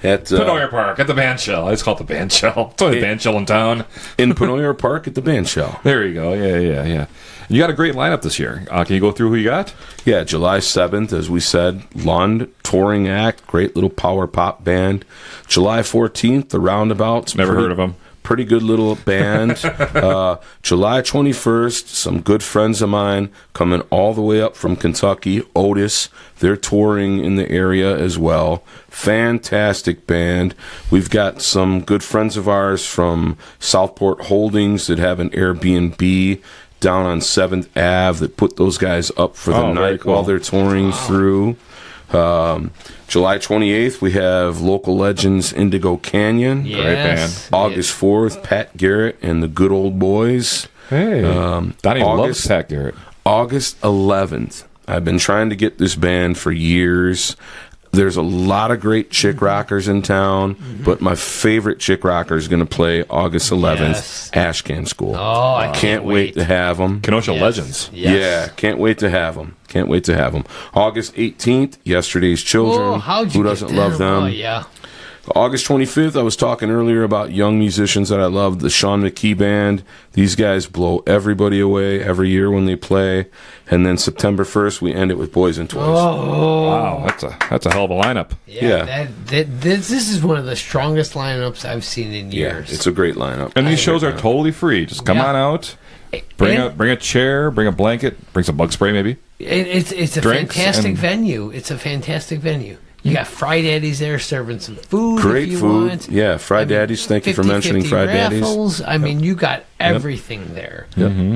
Speaker 5: at
Speaker 1: Pennoyer Park at the Bandshell. I just call it the Bandshell. It's only the Bandshell in town.
Speaker 5: in Pennoyer Park at the Bandshell.
Speaker 1: There you go. Yeah. You got a great lineup this year. Can you go through who you got?
Speaker 5: Yeah, July 7th, as we said, Lunde, touring act, great little power pop band. July 14th, the Roundabouts.
Speaker 1: Never heard of them.
Speaker 5: Pretty good little band. July 21st, some good friends of mine coming all the way up from Kentucky, Otis. They're touring in the area as well. Fantastic band. We've got some good friends of ours from Southport Holdings that have an Airbnb down on 7th Ave that put those guys up for the night while they're touring through. July 28th, we have local legends Indigo Canyon.
Speaker 4: Yes.
Speaker 1: Great band.
Speaker 5: August 4th, Pat Garrett and the Good Old Boys.
Speaker 1: Hey. Donnie loves Pat Garrett.
Speaker 5: August 11th. I've been trying to get this band for years. There's a lot of great chick rockers in town, but my favorite chick rocker is going to play August 11th,
Speaker 4: Yes.
Speaker 5: Ashcan School.
Speaker 4: Oh, I
Speaker 5: Can't wait to have them.
Speaker 1: Kenosha Legends.
Speaker 4: Yes.
Speaker 5: Yeah, can't wait to have them. Can't wait to have them. August 18th, Yesterday's Children.
Speaker 4: Oh, how'd you
Speaker 5: Who
Speaker 4: get
Speaker 5: doesn't love them?
Speaker 4: Oh, yeah.
Speaker 5: August 25th, I was talking earlier about young musicians that I love, the Sean McKee Band. These guys blow everybody away every year when they play. And then September 1st, we end it with Boys and Toys.
Speaker 4: Oh,
Speaker 1: Wow, that's a hell of a lineup.
Speaker 5: Yeah.
Speaker 4: This is one of the strongest lineups I've seen in
Speaker 5: Yeah,
Speaker 4: years.
Speaker 5: it's a great lineup.
Speaker 1: And these shows are totally free. Just come
Speaker 4: Yeah.
Speaker 1: on out. Bring a chair, bring a blanket, bring some bug spray maybe.
Speaker 4: It's a
Speaker 1: Drinks
Speaker 4: fantastic
Speaker 1: and-
Speaker 4: venue. It's a fantastic venue. You got Fry Daddies there serving some food.
Speaker 5: Great
Speaker 4: if you
Speaker 5: food.
Speaker 4: Want.
Speaker 5: Yeah, Fry Daddies. Thank you for mentioning
Speaker 4: 50-50
Speaker 5: Fry Daddies.
Speaker 4: raffles. I mean, you got everything there.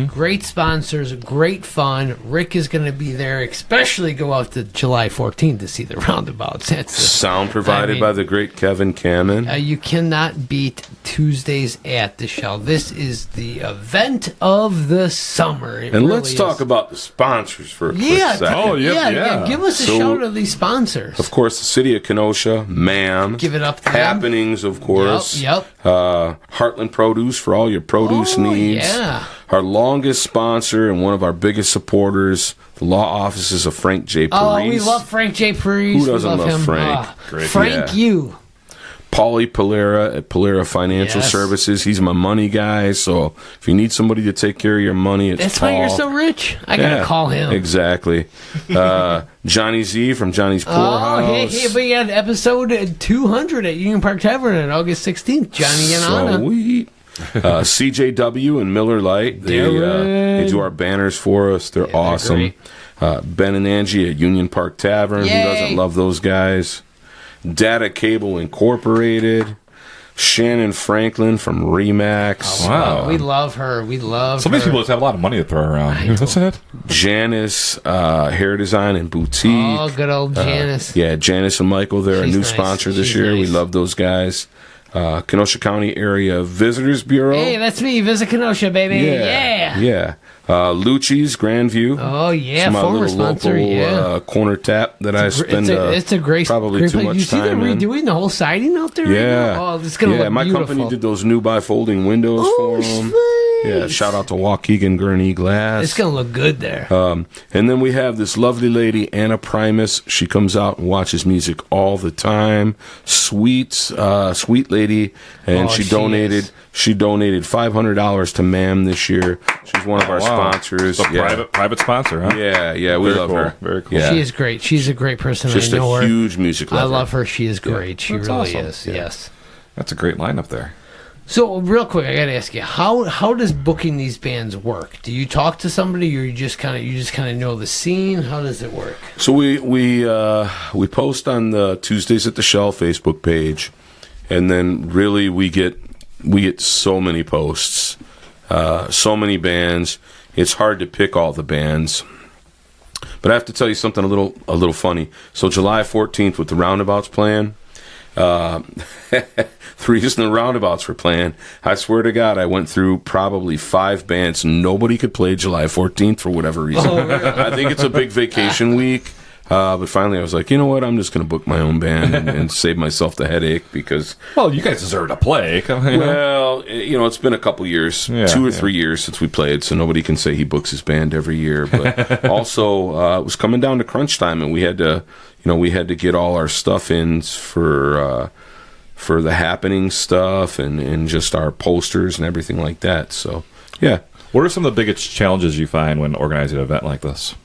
Speaker 4: Great sponsors, great fun. Rick is going to be there, especially go out to July 14th to see the Roundabouts. That's
Speaker 5: Sound provided by the great Kevin Kamen.
Speaker 4: you cannot beat Tuesdays at the Shell. This is the event of the summer. It
Speaker 5: And
Speaker 4: really
Speaker 5: let's talk
Speaker 4: is.
Speaker 5: about the sponsors for a quick
Speaker 4: Yeah,
Speaker 5: second.
Speaker 1: Oh, yeah.
Speaker 4: Give us a
Speaker 5: So-
Speaker 4: shout of these sponsors.
Speaker 5: Of course, the city of Kenosha, MAAM.
Speaker 4: Give it up to them.
Speaker 5: Happenings, of course.
Speaker 4: Yep.
Speaker 5: Heartland Produce for all your produce needs.
Speaker 4: Yeah.
Speaker 5: Our longest sponsor and one of our biggest supporters, the law offices of Frank J. Parise.
Speaker 4: Oh, we love Frank J. Parise.
Speaker 5: Who doesn't
Speaker 4: we love
Speaker 5: love
Speaker 4: him.
Speaker 5: Frank?
Speaker 4: Ah,
Speaker 1: Great.
Speaker 4: Frank,
Speaker 5: Yeah.
Speaker 4: you.
Speaker 5: Paulie Polera at Polera Financial
Speaker 4: Yes.
Speaker 5: Services. He's my money guy. So if you need somebody to take care of your money, it's
Speaker 4: That's
Speaker 5: Paul.
Speaker 4: why you're so rich. I gotta call him.
Speaker 5: Exactly. Johnny Z from Johnny's
Speaker 4: Oh,
Speaker 5: Poorhouse.
Speaker 4: hey, we got episode 200 at Union Park Tavern on August 16th. Johnny and Anna.
Speaker 5: Sweet. CJW and Miller Lite. They do our banners for us. They're awesome.
Speaker 4: great.
Speaker 5: Ben and Angie at Union Park Tavern.
Speaker 4: Yay.
Speaker 5: Who doesn't love those guys? Data Cable Incorporated. Shannon Franklin from Remax.
Speaker 1: Wow.
Speaker 4: We love her. We love
Speaker 1: Some
Speaker 4: her.
Speaker 1: of these people just have a lot of money to throw around. What's that?
Speaker 5: Janice Hair Design and Boutique.
Speaker 4: Oh, good old Janice.
Speaker 5: Yeah, Janice and Michael, they're a
Speaker 4: She's
Speaker 5: new
Speaker 4: nice.
Speaker 5: sponsor this
Speaker 4: She's
Speaker 5: year. We
Speaker 4: nice.
Speaker 5: love those guys. Kenosha County Area Visitors Bureau.
Speaker 4: Hey, that's me. Visit Kenosha, baby. Yeah.
Speaker 5: Yeah. Lucci's Grandview.
Speaker 4: Oh, yeah.
Speaker 5: My
Speaker 4: Former
Speaker 5: little
Speaker 4: sponsor,
Speaker 5: local
Speaker 4: yeah.
Speaker 5: corner tap that I spend
Speaker 4: It's a great,
Speaker 5: probably
Speaker 4: great
Speaker 5: too
Speaker 4: place.
Speaker 5: much
Speaker 4: You see them
Speaker 5: time in.
Speaker 4: redoing the whole siding out there
Speaker 5: Yeah.
Speaker 4: right now? Oh, it's going to look
Speaker 5: my
Speaker 4: beautiful.
Speaker 5: company did those new bifolding windows for them.
Speaker 4: sweet.
Speaker 5: Yeah, shout out to Waukegan Gurney Glass.
Speaker 4: It's going to look good there.
Speaker 5: And then we have this lovely lady, Anna Primus. She comes out and watches music all the time. Sweet lady. And
Speaker 4: Oh,
Speaker 5: she
Speaker 4: she
Speaker 5: donated
Speaker 4: is.
Speaker 5: $500 to MAAM this year. She's one of our sponsors.
Speaker 1: It's a private sponsor, huh?
Speaker 5: Yeah, we
Speaker 1: Very
Speaker 5: love
Speaker 1: cool.
Speaker 5: her.
Speaker 1: Very cool.
Speaker 5: Yeah.
Speaker 4: She is great. She's a great person.
Speaker 5: Just
Speaker 4: I know
Speaker 5: a
Speaker 4: her.
Speaker 5: huge music lover.
Speaker 4: I love her. She is great. She
Speaker 1: That's
Speaker 4: really
Speaker 1: awesome.
Speaker 4: is.
Speaker 5: Yeah.
Speaker 4: Yes.
Speaker 1: That's a great lineup there.
Speaker 4: So, real quick, I got to ask you, how does booking these bands work? Do you talk to somebody, or you just kind of know the scene? How does it work?
Speaker 5: So we post on the Tuesdays at the Shell Facebook page, and then really we get so many posts, so many bands. It's hard to pick all the bands, but I have to tell you something a little funny. So July 14th with the Roundabouts playing. The reason the Roundabouts were playing, I swear to God, I went through probably 5 bands. Nobody could play July 14th for whatever reason.
Speaker 4: Oh, really?
Speaker 5: I think it's a big vacation week. But finally, I was like, you know what? I'm just going to book my own band and save myself the headache because,
Speaker 1: Well, you guys deserve to play.
Speaker 5: well, it's been a couple years,
Speaker 1: Yeah,
Speaker 5: 2 or
Speaker 1: yeah.
Speaker 5: 3 years since we played, so nobody can say he books his band every year. But also, it was coming down to crunch time, and we had to get all our stuff in for the happening stuff and just our posters and everything like that. So, yeah.
Speaker 1: What are some of the biggest challenges you find when organizing an event like this?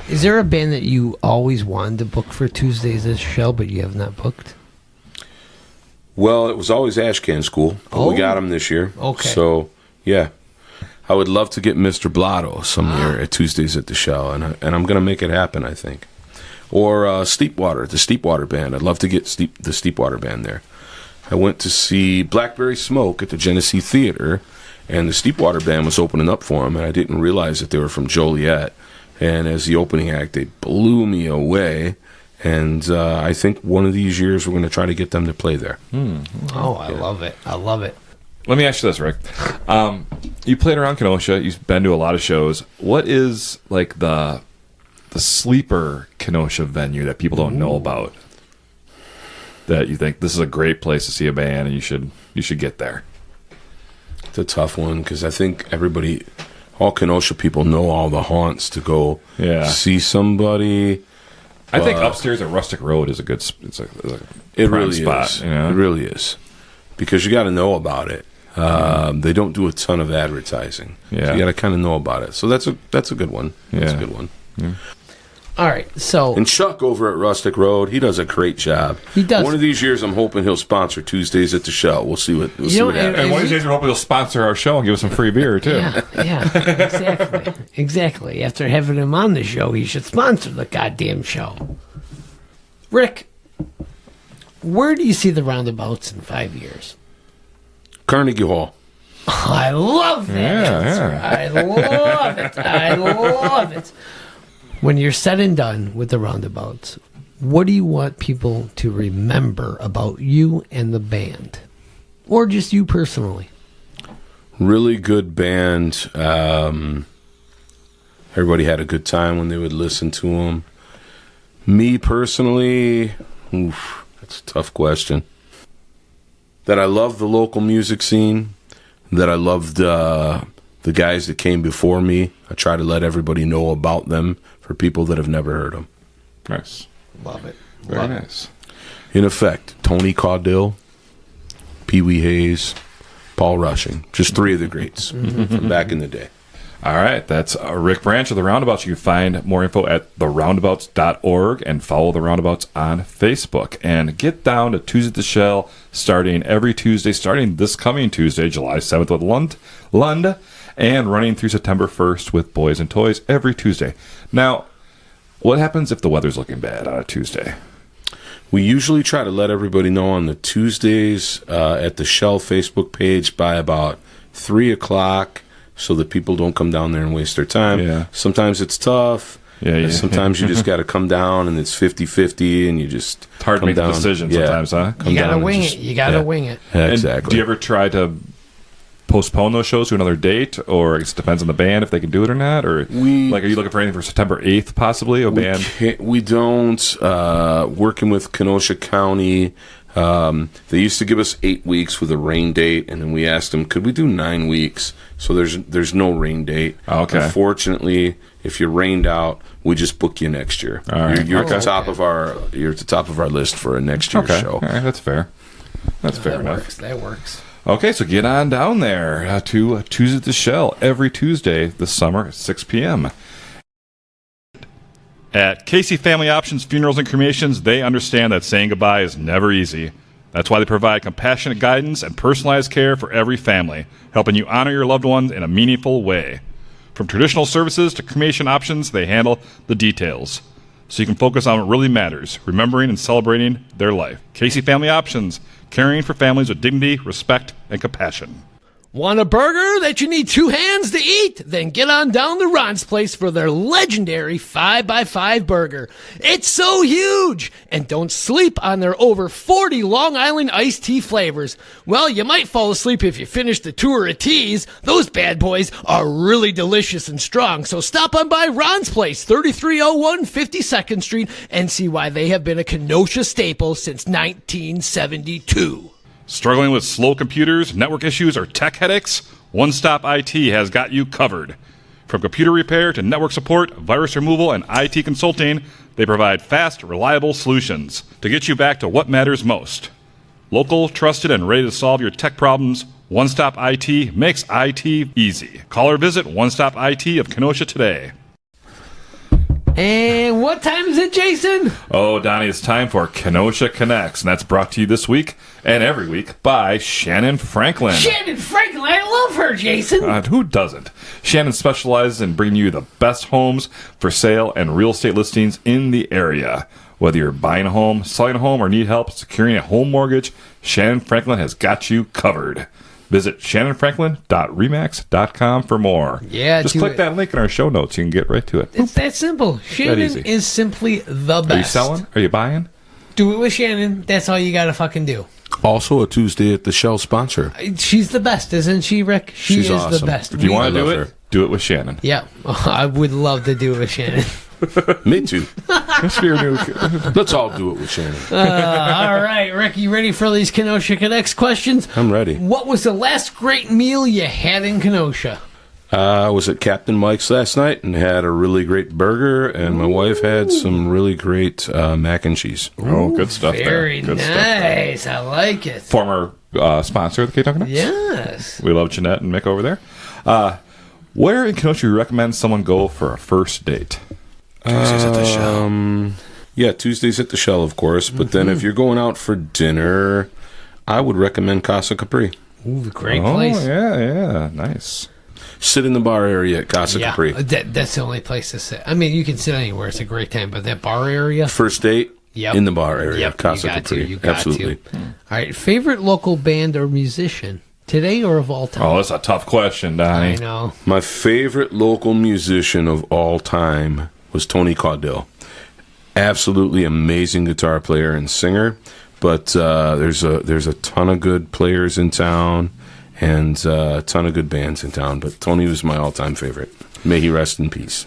Speaker 4: Is there a band that you always wanted to book for Tuesdays at Shell, but you have not booked?
Speaker 5: Well, it was always Ashcan School, but we
Speaker 4: Oh.
Speaker 5: got them this year.
Speaker 4: Okay.
Speaker 5: So, yeah. I would love to get Mr. Blotto some year at Tuesdays at the Shell, and I'm going to make it happen, I think. Or Steepwater, the Steepwater Band. I'd love to get the Steepwater Band there. I went to see Blackberry Smoke at the Genesee Theater, and the Steepwater Band was opening up for them, and I didn't realize that they were from Joliet. And as the opening act, they blew me away. And I think one of these years we're going to try to get them to play there.
Speaker 4: Oh, I love it. I love it.
Speaker 1: Let me ask you this, Rick. You played around Kenosha. You've been to a lot of shows. What is like the sleeper Kenosha venue that people don't know about? That you think this is a great place to see a band and you should get there?
Speaker 5: It's a tough one because I think all Kenosha people know all the haunts to go see somebody.
Speaker 1: I think upstairs at Rustic Road is a good. It's a
Speaker 5: It
Speaker 1: prime
Speaker 5: really
Speaker 1: spot.
Speaker 5: is.
Speaker 1: You know?
Speaker 5: It really is because you got to know about it. They don't do a ton of advertising.
Speaker 1: Yeah.
Speaker 5: So you got to kind of know about it. So that's a good one. That's a
Speaker 1: Yeah.
Speaker 5: good one.
Speaker 4: All right, so
Speaker 5: And Chuck over at Rustic Road, he does a great job.
Speaker 4: He does.
Speaker 5: One of these years, I'm hoping he'll sponsor Tuesdays at the Shell. We'll see what
Speaker 4: You know,
Speaker 5: happens.
Speaker 1: And one of these days, we're hoping you'll sponsor our show and give us some free beer too.
Speaker 4: yeah, exactly. After having him on the show, he should sponsor the goddamn show. Rick, where do you see the Roundabouts in 5 years?
Speaker 5: Carnegie Hall.
Speaker 4: I love that.
Speaker 1: Yeah.
Speaker 4: I love it. I love it. When you're said and done with the Roundabouts, what do you want people to remember about you and the band? Or just you personally?
Speaker 5: Really good band. Everybody had a good time when they would listen to them. Me personally, that's a tough question. That I love the local music scene. That I loved the guys that came before me. I try to let everybody know about them for people that have never heard them.
Speaker 1: Nice.
Speaker 4: Love it.
Speaker 1: Very nice.
Speaker 5: In effect, Tony Caudill, Pee Wee Hayes, Paul Rushing. Just three of the greats from back in the day.
Speaker 1: All right, that's Rick Branch of the Roundabouts. You can find more info at theroundabouts.org and follow the Roundabouts on Facebook. And get down to Tuesday at the Shell starting every Tuesday, starting this coming Tuesday, July 7th with Lunde, and running through September 1st with Boys and Toys every Tuesday. Now, what happens if the weather's looking bad on a Tuesday?
Speaker 5: We usually try to let everybody know on the Tuesdays at the Shell Facebook page by about 3 o'clock, so that people don't come down there and waste their time.
Speaker 1: Yeah.
Speaker 5: Sometimes it's tough.
Speaker 1: Yeah.
Speaker 5: Sometimes you just got to come down and it's 50-50 and you just
Speaker 1: It's hard to make a decision sometimes, huh?
Speaker 4: You got to wing it. You got to wing it.
Speaker 5: Exactly.
Speaker 1: And do you ever try to postpone those shows to another date, or it depends on the band if they can do it or not? Or are you looking for anything for September 8th, possibly, a band?
Speaker 5: We don't. Working with Kenosha County, they used to give us 8 weeks with a rain date, and then we asked them, could we do 9 weeks? So there's no rain date.
Speaker 1: Okay.
Speaker 5: Unfortunately, if you're rained out, we just book you next year.
Speaker 1: All right.
Speaker 5: You're at the top of our list for a next year's show.
Speaker 1: All right, that's fair. That's fair enough.
Speaker 4: That works.
Speaker 1: Okay, so get on down there to Tuesday at the Shell every Tuesday this summer at 6 p.m. At Casey Family Options Funerals and Cremations, they understand that saying goodbye is never easy. That's why they provide compassionate guidance and personalized care for every family, helping you honor your loved ones in a meaningful way. From traditional services to cremation options, they handle the details, so you can focus on what really matters, remembering and celebrating their life. Casey Family Options, caring for families with dignity, respect, and compassion.
Speaker 4: Want a burger that you need 2 hands to eat? Then get on down to Ron's Place for their legendary 5x5 burger. It's so huge! And don't sleep on their over 40 Long Island iced tea flavors. Well, you might fall asleep if you finish the tour of teas. Those bad boys are really delicious and strong. So stop on by Ron's Place, 3301 52nd Street, and see why they have been a Kenosha staple since 1972.
Speaker 1: Struggling with slow computers, network issues, or tech headaches? One Stop IT has got you covered. From computer repair to network support, virus removal, and IT consulting, they provide fast, reliable solutions to get you back to what matters most. Local, trusted, and ready to solve your tech problems, One Stop IT makes IT easy. Call or visit One Stop IT of Kenosha today.
Speaker 4: And what time is it, Jason?
Speaker 1: Oh, Donnie, it's time for Kenosha Connects, and that's brought to you this week and every week by Shannon Franklin.
Speaker 4: Shannon Franklin, I love her, Jason.
Speaker 1: Who doesn't? Shannon specializes in bringing you the best homes for sale and real estate listings in the area. Whether you're buying a home, selling a home, or need help securing a home mortgage, Shannon Franklin has got you covered. Visit shannonfranklin.remax.com for more.
Speaker 4: Yeah,
Speaker 1: just click that link in our show notes. You can get right to it.
Speaker 4: It's that simple. Shannon is simply the best.
Speaker 1: Are you selling? Are you buying?
Speaker 4: Do it with Shannon. That's all you got to fucking do.
Speaker 5: Also a Tuesday at the Shell sponsor.
Speaker 4: She's the best, isn't she, Rick? She's
Speaker 5: awesome.
Speaker 4: the best.
Speaker 1: If you want to
Speaker 5: love her.
Speaker 1: do it with Shannon.
Speaker 4: Yeah. I would love to do it with Shannon.
Speaker 5: Me too. Let's all do it with Shannon.
Speaker 4: All right, Rick, you ready for these Kenosha Connects questions?
Speaker 5: I'm ready.
Speaker 4: What was the last great meal you had in Kenosha?
Speaker 5: I was at Captain Mike's last night and had a really great burger, and my wife had some really great mac and cheese.
Speaker 1: Oh, good stuff there.
Speaker 4: Very
Speaker 1: Good stuff there.
Speaker 4: nice. I like it.
Speaker 1: Former sponsor of the Ktown Connects.
Speaker 4: Yes.
Speaker 1: We love Jeanette and Mick over there. Where in Kenosha do you recommend someone go for a first date?
Speaker 5: Tuesdays at the Shell. Yeah, Tuesdays at the Shell, of course. But then if you're going out for dinner, I would recommend Casa Capri.
Speaker 4: Ooh, great place.
Speaker 1: Oh, yeah. Nice.
Speaker 5: Sit in the bar area at Casa Capri.
Speaker 4: That's the only place to sit. I mean, you can sit anywhere. It's a great time. But that bar area?
Speaker 5: First date,
Speaker 4: Yep.
Speaker 5: in the bar area.
Speaker 4: Yep,
Speaker 5: Casa
Speaker 4: you got
Speaker 5: Capri.
Speaker 4: to. You got
Speaker 5: Absolutely.
Speaker 4: to. All right, favorite local band or musician? Today or of all time?
Speaker 1: Oh, that's a tough question, Donnie.
Speaker 4: I know.
Speaker 5: My favorite local musician of all time was Tony Caudill. Absolutely amazing guitar player and singer, but there's a ton of good players in town and a ton of good bands in town, but Tony was my all-time favorite. May he rest in peace.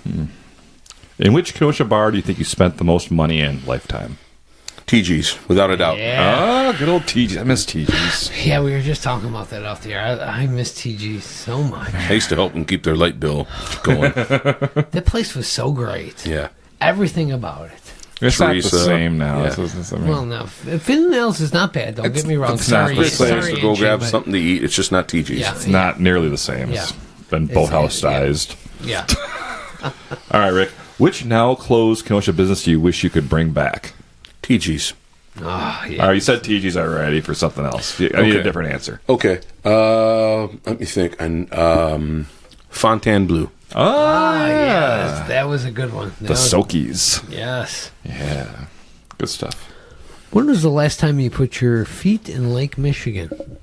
Speaker 1: In which Kenosha bar do you think you spent the most money in lifetime?
Speaker 5: TG's, without a doubt.
Speaker 4: Yeah.
Speaker 1: Oh, good old TG's. I miss TG's.
Speaker 4: Yeah, we were just talking about that off the air. I miss TG so much.
Speaker 5: I used to help them keep their light bill going.
Speaker 4: That place was so great.
Speaker 5: Yeah.
Speaker 4: Everything about it.
Speaker 1: It's not the
Speaker 5: Teresa.
Speaker 1: same now.
Speaker 5: Yeah.
Speaker 4: Well, no, fingernails is not bad. Don't get me wrong.
Speaker 1: it's not
Speaker 4: Sorry,
Speaker 1: the
Speaker 5: Great place
Speaker 4: sorry,
Speaker 5: to go
Speaker 4: Angie,
Speaker 5: grab
Speaker 4: but-
Speaker 5: something to eat. It's just not TG's.
Speaker 4: Yeah.
Speaker 1: It's not nearly the same.
Speaker 4: Yeah.
Speaker 1: It's been boathouse-sized.
Speaker 4: Yeah.
Speaker 1: All right, Rick. Which now closed Kenosha business do you wish you could bring back?
Speaker 5: TG's.
Speaker 4: Oh,
Speaker 1: All
Speaker 4: yeah.
Speaker 1: right, you said TG's already for something else. I need a
Speaker 5: Okay.
Speaker 1: different answer.
Speaker 5: Okay. Let me think. Fontaine Blue.
Speaker 1: Oh,
Speaker 4: Yes, that was a good one.
Speaker 1: The Sokies.
Speaker 4: Yes.
Speaker 1: Yeah. Good stuff.
Speaker 4: When was the last time you put your feet in Lake Michigan?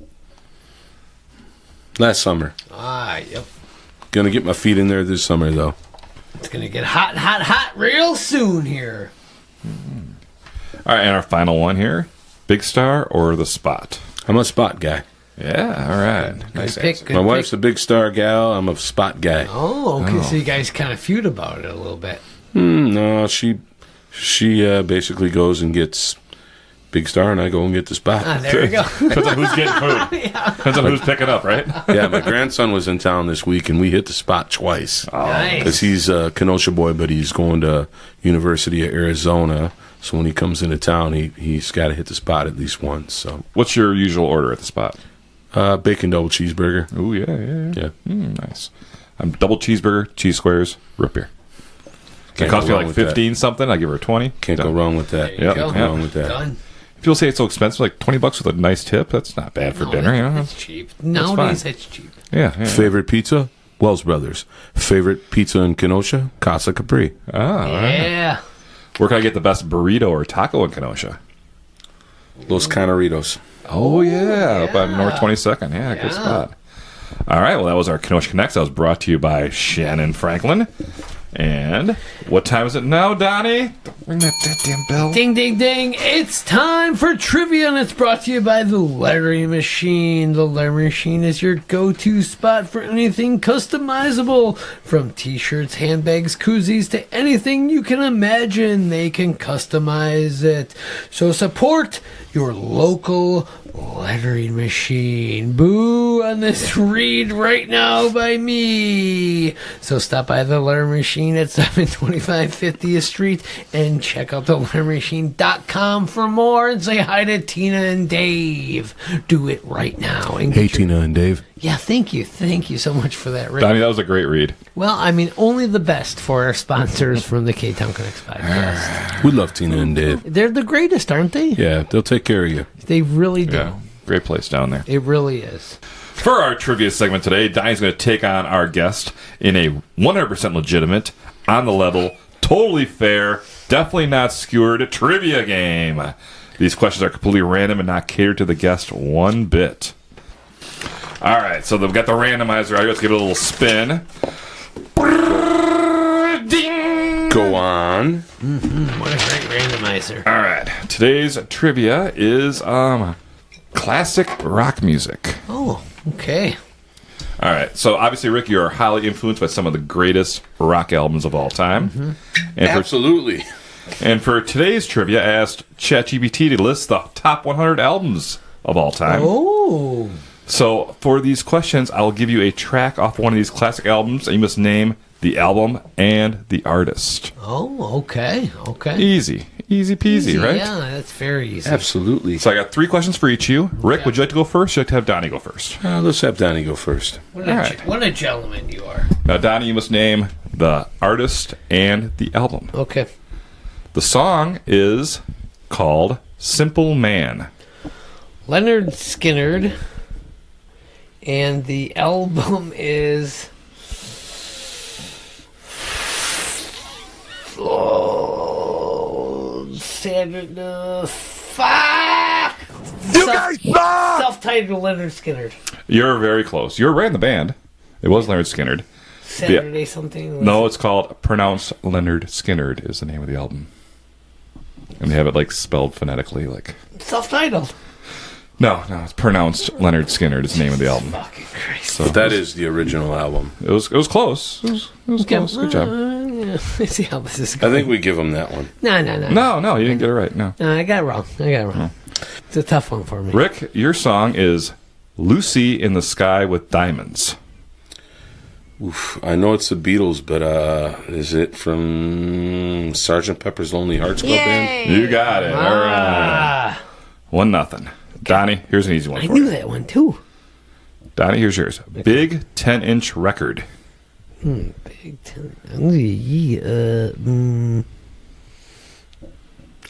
Speaker 5: Last summer.
Speaker 4: Yep.
Speaker 5: Gonna get my feet in there this summer, though.
Speaker 4: It's going to get hot, hot, hot real soon here.
Speaker 1: All right, and our final one here. Big Star or The Spot?
Speaker 5: I'm a spot guy.
Speaker 1: Yeah, all right. Nice
Speaker 4: pick,
Speaker 1: answer.
Speaker 4: good
Speaker 5: My
Speaker 4: pick.
Speaker 5: wife's a big star gal. I'm a spot guy.
Speaker 4: Oh, okay. So you guys kind of feud about it a little bit.
Speaker 5: No, she basically goes and gets big star, and I go and get the spot.
Speaker 4: There we go.
Speaker 1: Depends on who's getting food. Depends on who's picking up, right?
Speaker 5: Yeah, my grandson was in town this week, and we hit the spot twice.
Speaker 4: Nice.
Speaker 5: Because he's a Kenosha boy, but he's going to University of Arizona. So when he comes into town, he's got to hit the spot at least once. So
Speaker 1: What's your usual order at The Spot?
Speaker 5: bacon double cheeseburger.
Speaker 1: Oh, yeah.
Speaker 5: Yeah,
Speaker 1: Nice. I'm double cheeseburger, cheese squares, root beer. It
Speaker 5: Can't
Speaker 1: costs
Speaker 5: go
Speaker 1: me
Speaker 5: wrong
Speaker 1: like
Speaker 5: with that.
Speaker 1: 15 something. I give her 20.
Speaker 5: Can't go
Speaker 1: Done.
Speaker 5: wrong with that.
Speaker 4: There you
Speaker 1: Yep,
Speaker 4: go.
Speaker 1: yep.
Speaker 5: Go wrong with that.
Speaker 4: Done.
Speaker 1: People say it's so expensive, like $20 with a nice tip. That's not bad for dinner, you know?
Speaker 4: That's cheap. Nowadays,
Speaker 1: fine.
Speaker 4: that's cheap.
Speaker 1: Yeah.
Speaker 5: Favorite pizza? Wells Brothers. Favorite pizza in Kenosha? Casa Capri.
Speaker 1: Oh, all right.
Speaker 4: Yeah.
Speaker 1: Where can I get the best burrito or taco in Kenosha?
Speaker 5: Los Canaritos.
Speaker 1: Oh, yeah. Up on North 22nd. Yeah, good spot. All right. Well, that was our Kenosha Connects. That was brought to you by Shannon Franklin. And what time is it now, Donnie? Don't ring that damn bell.
Speaker 4: Ding, ding, ding. It's time for trivia, and it's brought to you by the Lettering Machine. The Lettering Machine is your go-to spot for anything customizable. From t-shirts, handbags, koozies, to anything you can imagine, they can customize it. So support your local Lettering Machine. Boo on this read right now by me. So stop by the Lettering Machine at 725 50th Street and check out theletteringmachine.com for more, and say hi to Tina and Dave. Do it right now. And
Speaker 5: Hey,
Speaker 4: get your-
Speaker 5: Tina and Dave.
Speaker 4: Yeah, thank you. Thank you so much for that, Rick.
Speaker 1: Donnie, that was a great read.
Speaker 4: Well, I mean, only the best for our sponsors from the Ktown Connects podcast.
Speaker 5: We love Tina and Dave.
Speaker 4: They're the greatest, aren't they?
Speaker 5: Yeah, they'll take care of you.
Speaker 4: They really do.
Speaker 1: Yeah. Great place down there.
Speaker 4: It really is.
Speaker 1: For our trivia segment today, Donnie's going to take on our guest in a 100% legitimate, on the level, totally fair, definitely not skewered trivia game. These questions are completely random and not catered to the guest one bit. All right, so they've got the randomizer. Let's give it a little spin. Ding!
Speaker 5: Go on.
Speaker 4: What a great randomizer.
Speaker 1: All right, today's trivia is classic rock music.
Speaker 4: Oh, okay.
Speaker 1: All right. So obviously, Rick, you are highly influenced by some of the greatest rock albums of all time.
Speaker 5: Absolutely.
Speaker 1: And for today's trivia, I asked ChatGPT to list the top 100 albums of all time.
Speaker 4: Oh.
Speaker 1: So for these questions, I'll give you a track off one of these classic albums, and you must name the album and the artist.
Speaker 4: Oh, okay. Okay.
Speaker 1: Easy. Easy peasy, right?
Speaker 4: Yeah, that's very easy.
Speaker 5: Absolutely.
Speaker 1: So I got 3 questions for each of you. Rick, would you like to go first? Or would you like to have Donnie go first?
Speaker 5: Let's have Donnie go first.
Speaker 4: What
Speaker 1: All
Speaker 4: a,
Speaker 1: right.
Speaker 4: what a gentleman you are.
Speaker 1: Now, Donnie, you must name the artist and the album.
Speaker 4: Okay.
Speaker 1: The song is called Simple Man.
Speaker 4: Leonard Skinnerd. And the album is... Saturday... Fuck! You guys suck! Self-titled Leonard Skinnerd.
Speaker 1: You're very close. You're right in the band. It was Leonard Skinnerd.
Speaker 4: Saturday something?
Speaker 1: No, it's called Pronounced Leonard Skinnerd is the name of the album. And they have it like spelled phonetically like...
Speaker 4: Self-titled.
Speaker 1: No, it's Pronounced Leonard Skinnerd is the name of the album.
Speaker 4: Fucking Christ.
Speaker 1: So
Speaker 5: But that is the original album.
Speaker 1: it was close. It was close. Good job.
Speaker 4: Yeah. Let's see how this is
Speaker 5: I
Speaker 4: going.
Speaker 5: think we give him that one.
Speaker 4: No.
Speaker 1: No, you didn't get it right. No.
Speaker 4: No, I got it wrong. It's a tough one for me.
Speaker 1: Rick, your song is Lucy in the Sky with Diamonds.
Speaker 5: I know it's the Beatles, but is it from Sgt. Pepper's Lonely Hearts Club Band?
Speaker 1: You got it. All right. 1-0. Donnie, here's an easy one
Speaker 4: I
Speaker 1: for
Speaker 4: knew
Speaker 1: you.
Speaker 4: that one, too.
Speaker 1: Donnie, here's yours. Big 10-inch record.
Speaker 4: Big time.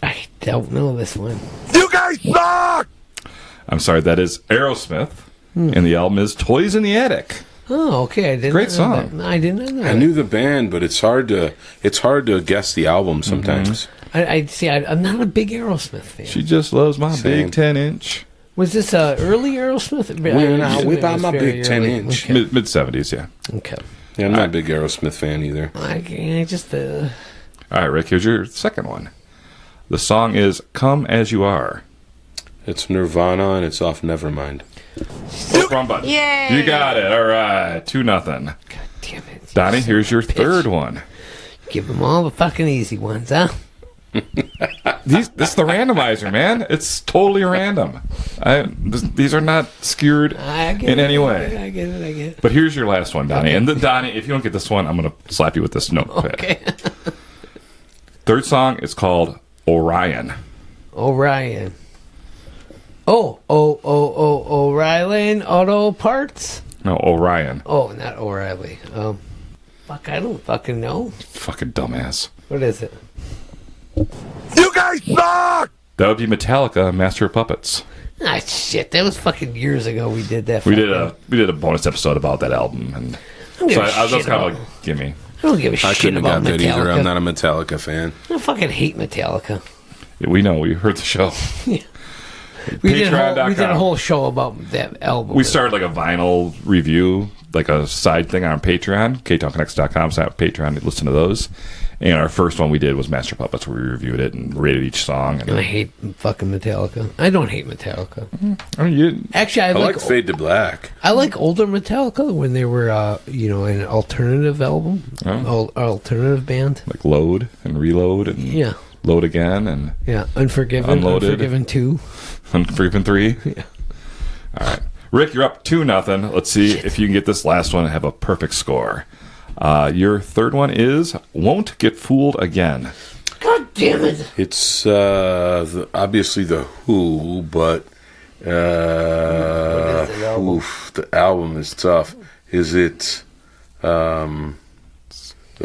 Speaker 4: I don't know this one.
Speaker 1: You guys suck! I'm sorry, that is Aerosmith. And the album is Toys in the Attic.
Speaker 4: Oh, okay. I didn't
Speaker 1: Great
Speaker 4: know
Speaker 1: song.
Speaker 4: that. I didn't know that.
Speaker 5: I knew the band, but it's hard to guess the album sometimes.
Speaker 4: I see. I'm not a big Aerosmith fan.
Speaker 1: She just loves my
Speaker 5: Same.
Speaker 1: big 10-inch.
Speaker 4: Was this early Aerosmith?
Speaker 5: Whip out my big 10-inch.
Speaker 4: Okay.
Speaker 1: Mid-70s, yeah.
Speaker 4: Okay.
Speaker 5: Yeah, I'm not a big Aerosmith fan either.
Speaker 4: I just.
Speaker 1: All right, Rick, here's your second one. The song is Come As You Are.
Speaker 5: It's Nirvana, and it's off Nevermind.
Speaker 1: Wrong button.
Speaker 2: Yay!
Speaker 1: You got it. All right, 2-0.
Speaker 4: God damn it.
Speaker 1: Donnie, here's your third one.
Speaker 4: Give them all the fucking easy ones, huh?
Speaker 1: This is the randomizer, man. It's totally random. These are not skewed in any way.
Speaker 4: I get it.
Speaker 1: But here's your last one, Donnie. And then, Donnie, if you don't get this one, I'm going to slap you with this notepad.
Speaker 4: Okay.
Speaker 1: Third song is called Orion.
Speaker 4: Orion. O'Reilly Auto Parts?
Speaker 1: No, Orion.
Speaker 4: Oh, not O'Reilly. Fuck, I don't fucking know.
Speaker 1: Fucking dumbass.
Speaker 4: What is it?
Speaker 1: You guys suck! That would be Metallica, Master of Puppets.
Speaker 4: Ah, shit. That was fucking years ago we did that.
Speaker 1: We did a bonus episode about that album, and so I was kind of like, gimme.
Speaker 4: I don't give a
Speaker 5: I
Speaker 4: shit
Speaker 5: couldn't have
Speaker 4: about
Speaker 5: got that either.
Speaker 4: Metallica.
Speaker 5: I'm not a Metallica fan.
Speaker 4: I fucking hate Metallica.
Speaker 1: We know. We heard the show.
Speaker 4: We did a
Speaker 1: Patreon.com.
Speaker 4: whole show about that album.
Speaker 1: We started like a vinyl review, like a side thing on Patreon, ktownconnects.com, so Patreon to listen to those. And our first one we did was Master Puppets, where we reviewed it and rated each song.
Speaker 4: And I hate fucking Metallica. I don't hate Metallica.
Speaker 1: I mean,
Speaker 4: Actually,
Speaker 5: I like Fade to Black.
Speaker 4: I like older Metallica when they were, an alternative album, alternative band.
Speaker 1: like Load and Reload and
Speaker 4: Yeah,
Speaker 1: Load Again and
Speaker 4: yeah. Unforgiven,
Speaker 1: Unloaded.
Speaker 4: Unforgiven 2.
Speaker 1: Unforgiven 3.
Speaker 4: Yeah.
Speaker 1: All right. Rick, you're up 2-0. Let's see if you can get this last one and have a perfect score. Your third one is Won't Get Fooled Again.
Speaker 4: God damn it!
Speaker 5: It's obviously the Who, but the album is tough. Is it the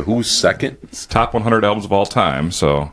Speaker 5: Who's second?
Speaker 1: It's top 100 albums of all time, so...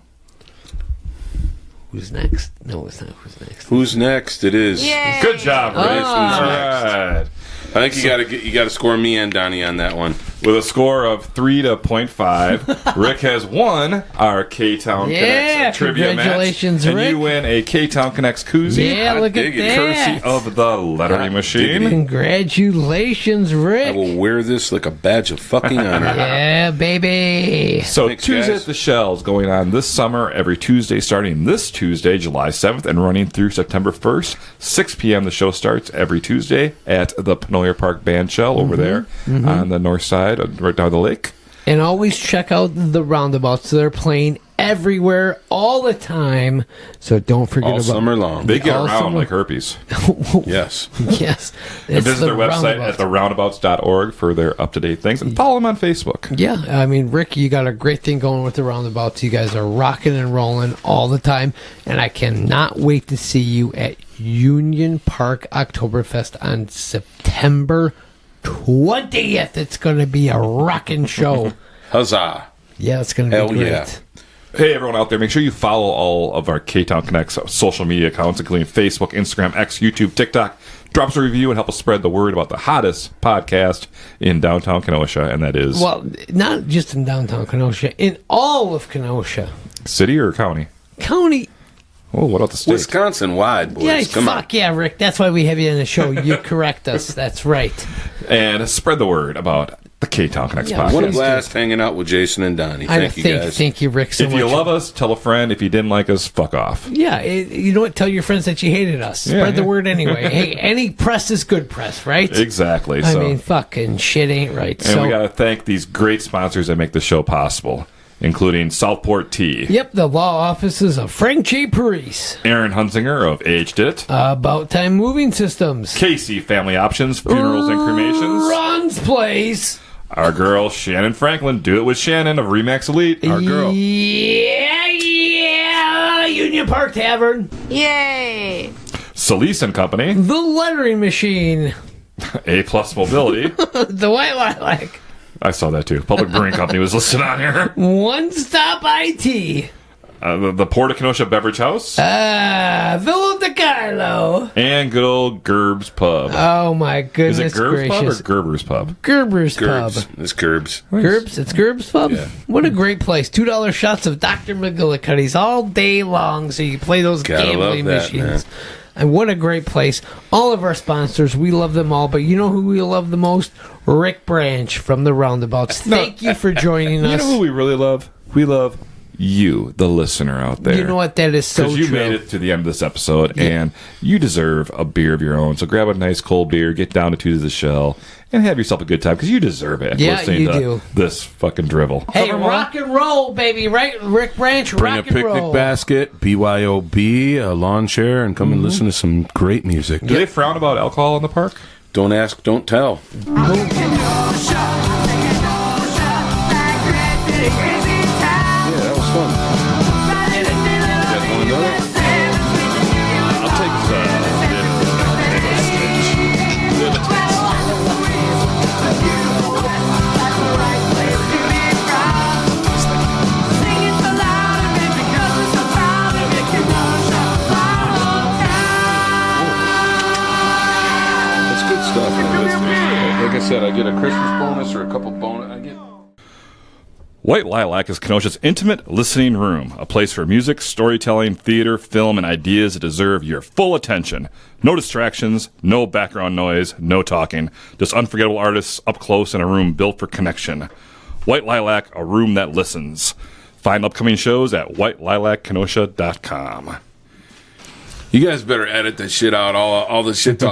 Speaker 4: Who's next? No, it's not. Who's next?
Speaker 5: Who's next? It is.
Speaker 1: Good job, Rick.
Speaker 5: Who's
Speaker 1: All
Speaker 5: next?
Speaker 1: right.
Speaker 5: I think you got to score me and Donnie on that one.
Speaker 1: With a score of 3 to 0.5, Rick has won our K-Town Connects trivia match.
Speaker 4: Congratulations,
Speaker 1: and
Speaker 4: Rick.
Speaker 1: you win a K-Town Connects koozie.
Speaker 4: Yeah, look at
Speaker 5: dig it.
Speaker 4: that.
Speaker 1: Courtesy of the lettering machine.
Speaker 4: Congratulations,
Speaker 5: I
Speaker 4: Rick.
Speaker 5: will wear this like a badge of fucking honor.
Speaker 4: Yeah, baby.
Speaker 1: So
Speaker 5: Thanks,
Speaker 1: Tuesday
Speaker 5: guys.
Speaker 1: at the Shells going on this summer, every Tuesday, starting this Tuesday, July 7th, and running through September 1st. 6 p.m. the show starts every Tuesday at the Pennoyer Park Bandshell over there on the north side, right down the lake.
Speaker 4: And always check out the Roundabouts. They're playing everywhere all the time. So don't forget
Speaker 5: All
Speaker 4: about
Speaker 5: summer long.
Speaker 1: They get
Speaker 4: All
Speaker 1: around
Speaker 4: summer.
Speaker 1: like herpes.
Speaker 5: Yes.
Speaker 4: Yes.
Speaker 1: And
Speaker 4: It's
Speaker 1: visit
Speaker 4: the
Speaker 1: their website
Speaker 4: Roundabouts.
Speaker 1: at theroundabouts.org for their up-to-date things. And follow them on Facebook.
Speaker 4: Yeah, I mean, Rick, you got a great thing going with the Roundabouts. You guys are rocking and rolling all the time. And I cannot wait to see you at Union Park Oktoberfest on September 20th. It's going to be a rocking show.
Speaker 5: Huzzah.
Speaker 4: Yeah, it's going to be
Speaker 5: Hell
Speaker 4: great.
Speaker 5: yeah.
Speaker 1: Hey, everyone out there, make sure you follow all of our K-Town Connects social media accounts, including Facebook, Instagram, X, YouTube, TikTok. Drop us a review and help us spread the word about the hottest podcast in downtown Kenosha, and that is
Speaker 4: Well, not just in downtown Kenosha, in all of Kenosha.
Speaker 1: city or county?
Speaker 4: County.
Speaker 1: Oh, what about the state?
Speaker 5: Wisconsin wide, boys.
Speaker 4: Yeah,
Speaker 5: Come on.
Speaker 4: fuck yeah, Rick. That's why we have you on the show. You correct us. That's right.
Speaker 1: And spread the word about the K-Town Connects
Speaker 4: Yeah,
Speaker 1: podcast.
Speaker 5: What a
Speaker 4: Please
Speaker 5: blast hanging out with Jason and Donnie. Thank you, guys.
Speaker 4: Thank you, Rick, so
Speaker 1: If
Speaker 4: much.
Speaker 1: you love us, tell a friend. If you didn't like us, fuck off.
Speaker 4: Yeah, you know what? Tell your friends that you hated us. Spread the word anyway. Hey, any press is good press, right?
Speaker 1: Exactly.
Speaker 4: I
Speaker 1: So,
Speaker 4: mean, fucking shit ain't right.
Speaker 1: and
Speaker 4: So,
Speaker 1: we got to thank these great sponsors that make the show possible, including Southport Tea,
Speaker 4: yep, the law offices of Frank J. Parise,
Speaker 1: Aaron Hunzinger of Age Did It,
Speaker 4: About Time Moving Systems,
Speaker 1: Casey Family Options, Funerals and Cremations,
Speaker 4: Ron's Place,
Speaker 1: Our girl, Shannon Franklin. Do it with Shannon of Remax Elite. Our girl.
Speaker 4: Yeah, Union Park Tavern.
Speaker 6: Yay!
Speaker 1: Celise and Company.
Speaker 4: The Lettering Machine.
Speaker 1: A Plus Mobility.
Speaker 4: The White Lilac.
Speaker 1: I saw that too. Public Brewing Company was listed on here.
Speaker 4: One Stop IT.
Speaker 1: The Port of Kenosha Beverage House.
Speaker 4: Villa de Carlo.
Speaker 1: And good old Gerb's Pub.
Speaker 4: Oh my goodness
Speaker 1: Is it Gerb's
Speaker 4: gracious.
Speaker 1: Pub or Gerber's Pub?
Speaker 4: Gerber's Pub.
Speaker 5: It's Gerbs.
Speaker 4: Gerbs? It's Gerb's Pub?
Speaker 5: Yeah.
Speaker 4: What a great place. $2 shots of Dr. McGillicuddy's all day long so you can play those
Speaker 5: Gotta
Speaker 4: gambling
Speaker 5: love that,
Speaker 4: machines. And what a great place. All of our sponsors, we love them all, but you know who we love the most? Rick Branch from the Roundabouts. Thank you for joining us.
Speaker 1: You know who we really love? We love you, the listener out there.
Speaker 4: You know what? That is so true.
Speaker 1: Because you made it to the end of this episode, and you deserve a beer of your own. So grab a nice cold beer, get down to Two to the Shell, and have yourself a good time, because you deserve it.
Speaker 4: Yeah,
Speaker 1: listening
Speaker 4: you
Speaker 1: to
Speaker 4: do.
Speaker 1: This fucking drivel.
Speaker 4: Hey, rock and roll, baby. Right, Rick Branch,
Speaker 5: Bring a
Speaker 4: rock and
Speaker 5: picnic
Speaker 4: roll.
Speaker 5: basket, BYOB, a lawn chair, and come and listen to some great music.
Speaker 1: Do they frown about alcohol in the park?
Speaker 5: Don't ask, don't tell. Yeah, that was fun. You guys want another?
Speaker 1: I'll take
Speaker 5: That's good stuff. Like I said, I get a Christmas bonus or a couple bonus.
Speaker 1: White Lilac is Kenosha's intimate listening room, a place for music, storytelling, theater, film, and ideas that deserve your full attention. No distractions, no background noise, no talking. Just unforgettable artists up close in a room built for connection. White Lilac, a room that listens. Find upcoming shows at whitelilackenosha.com.
Speaker 5: You guys better edit that shit out, all the shit talk.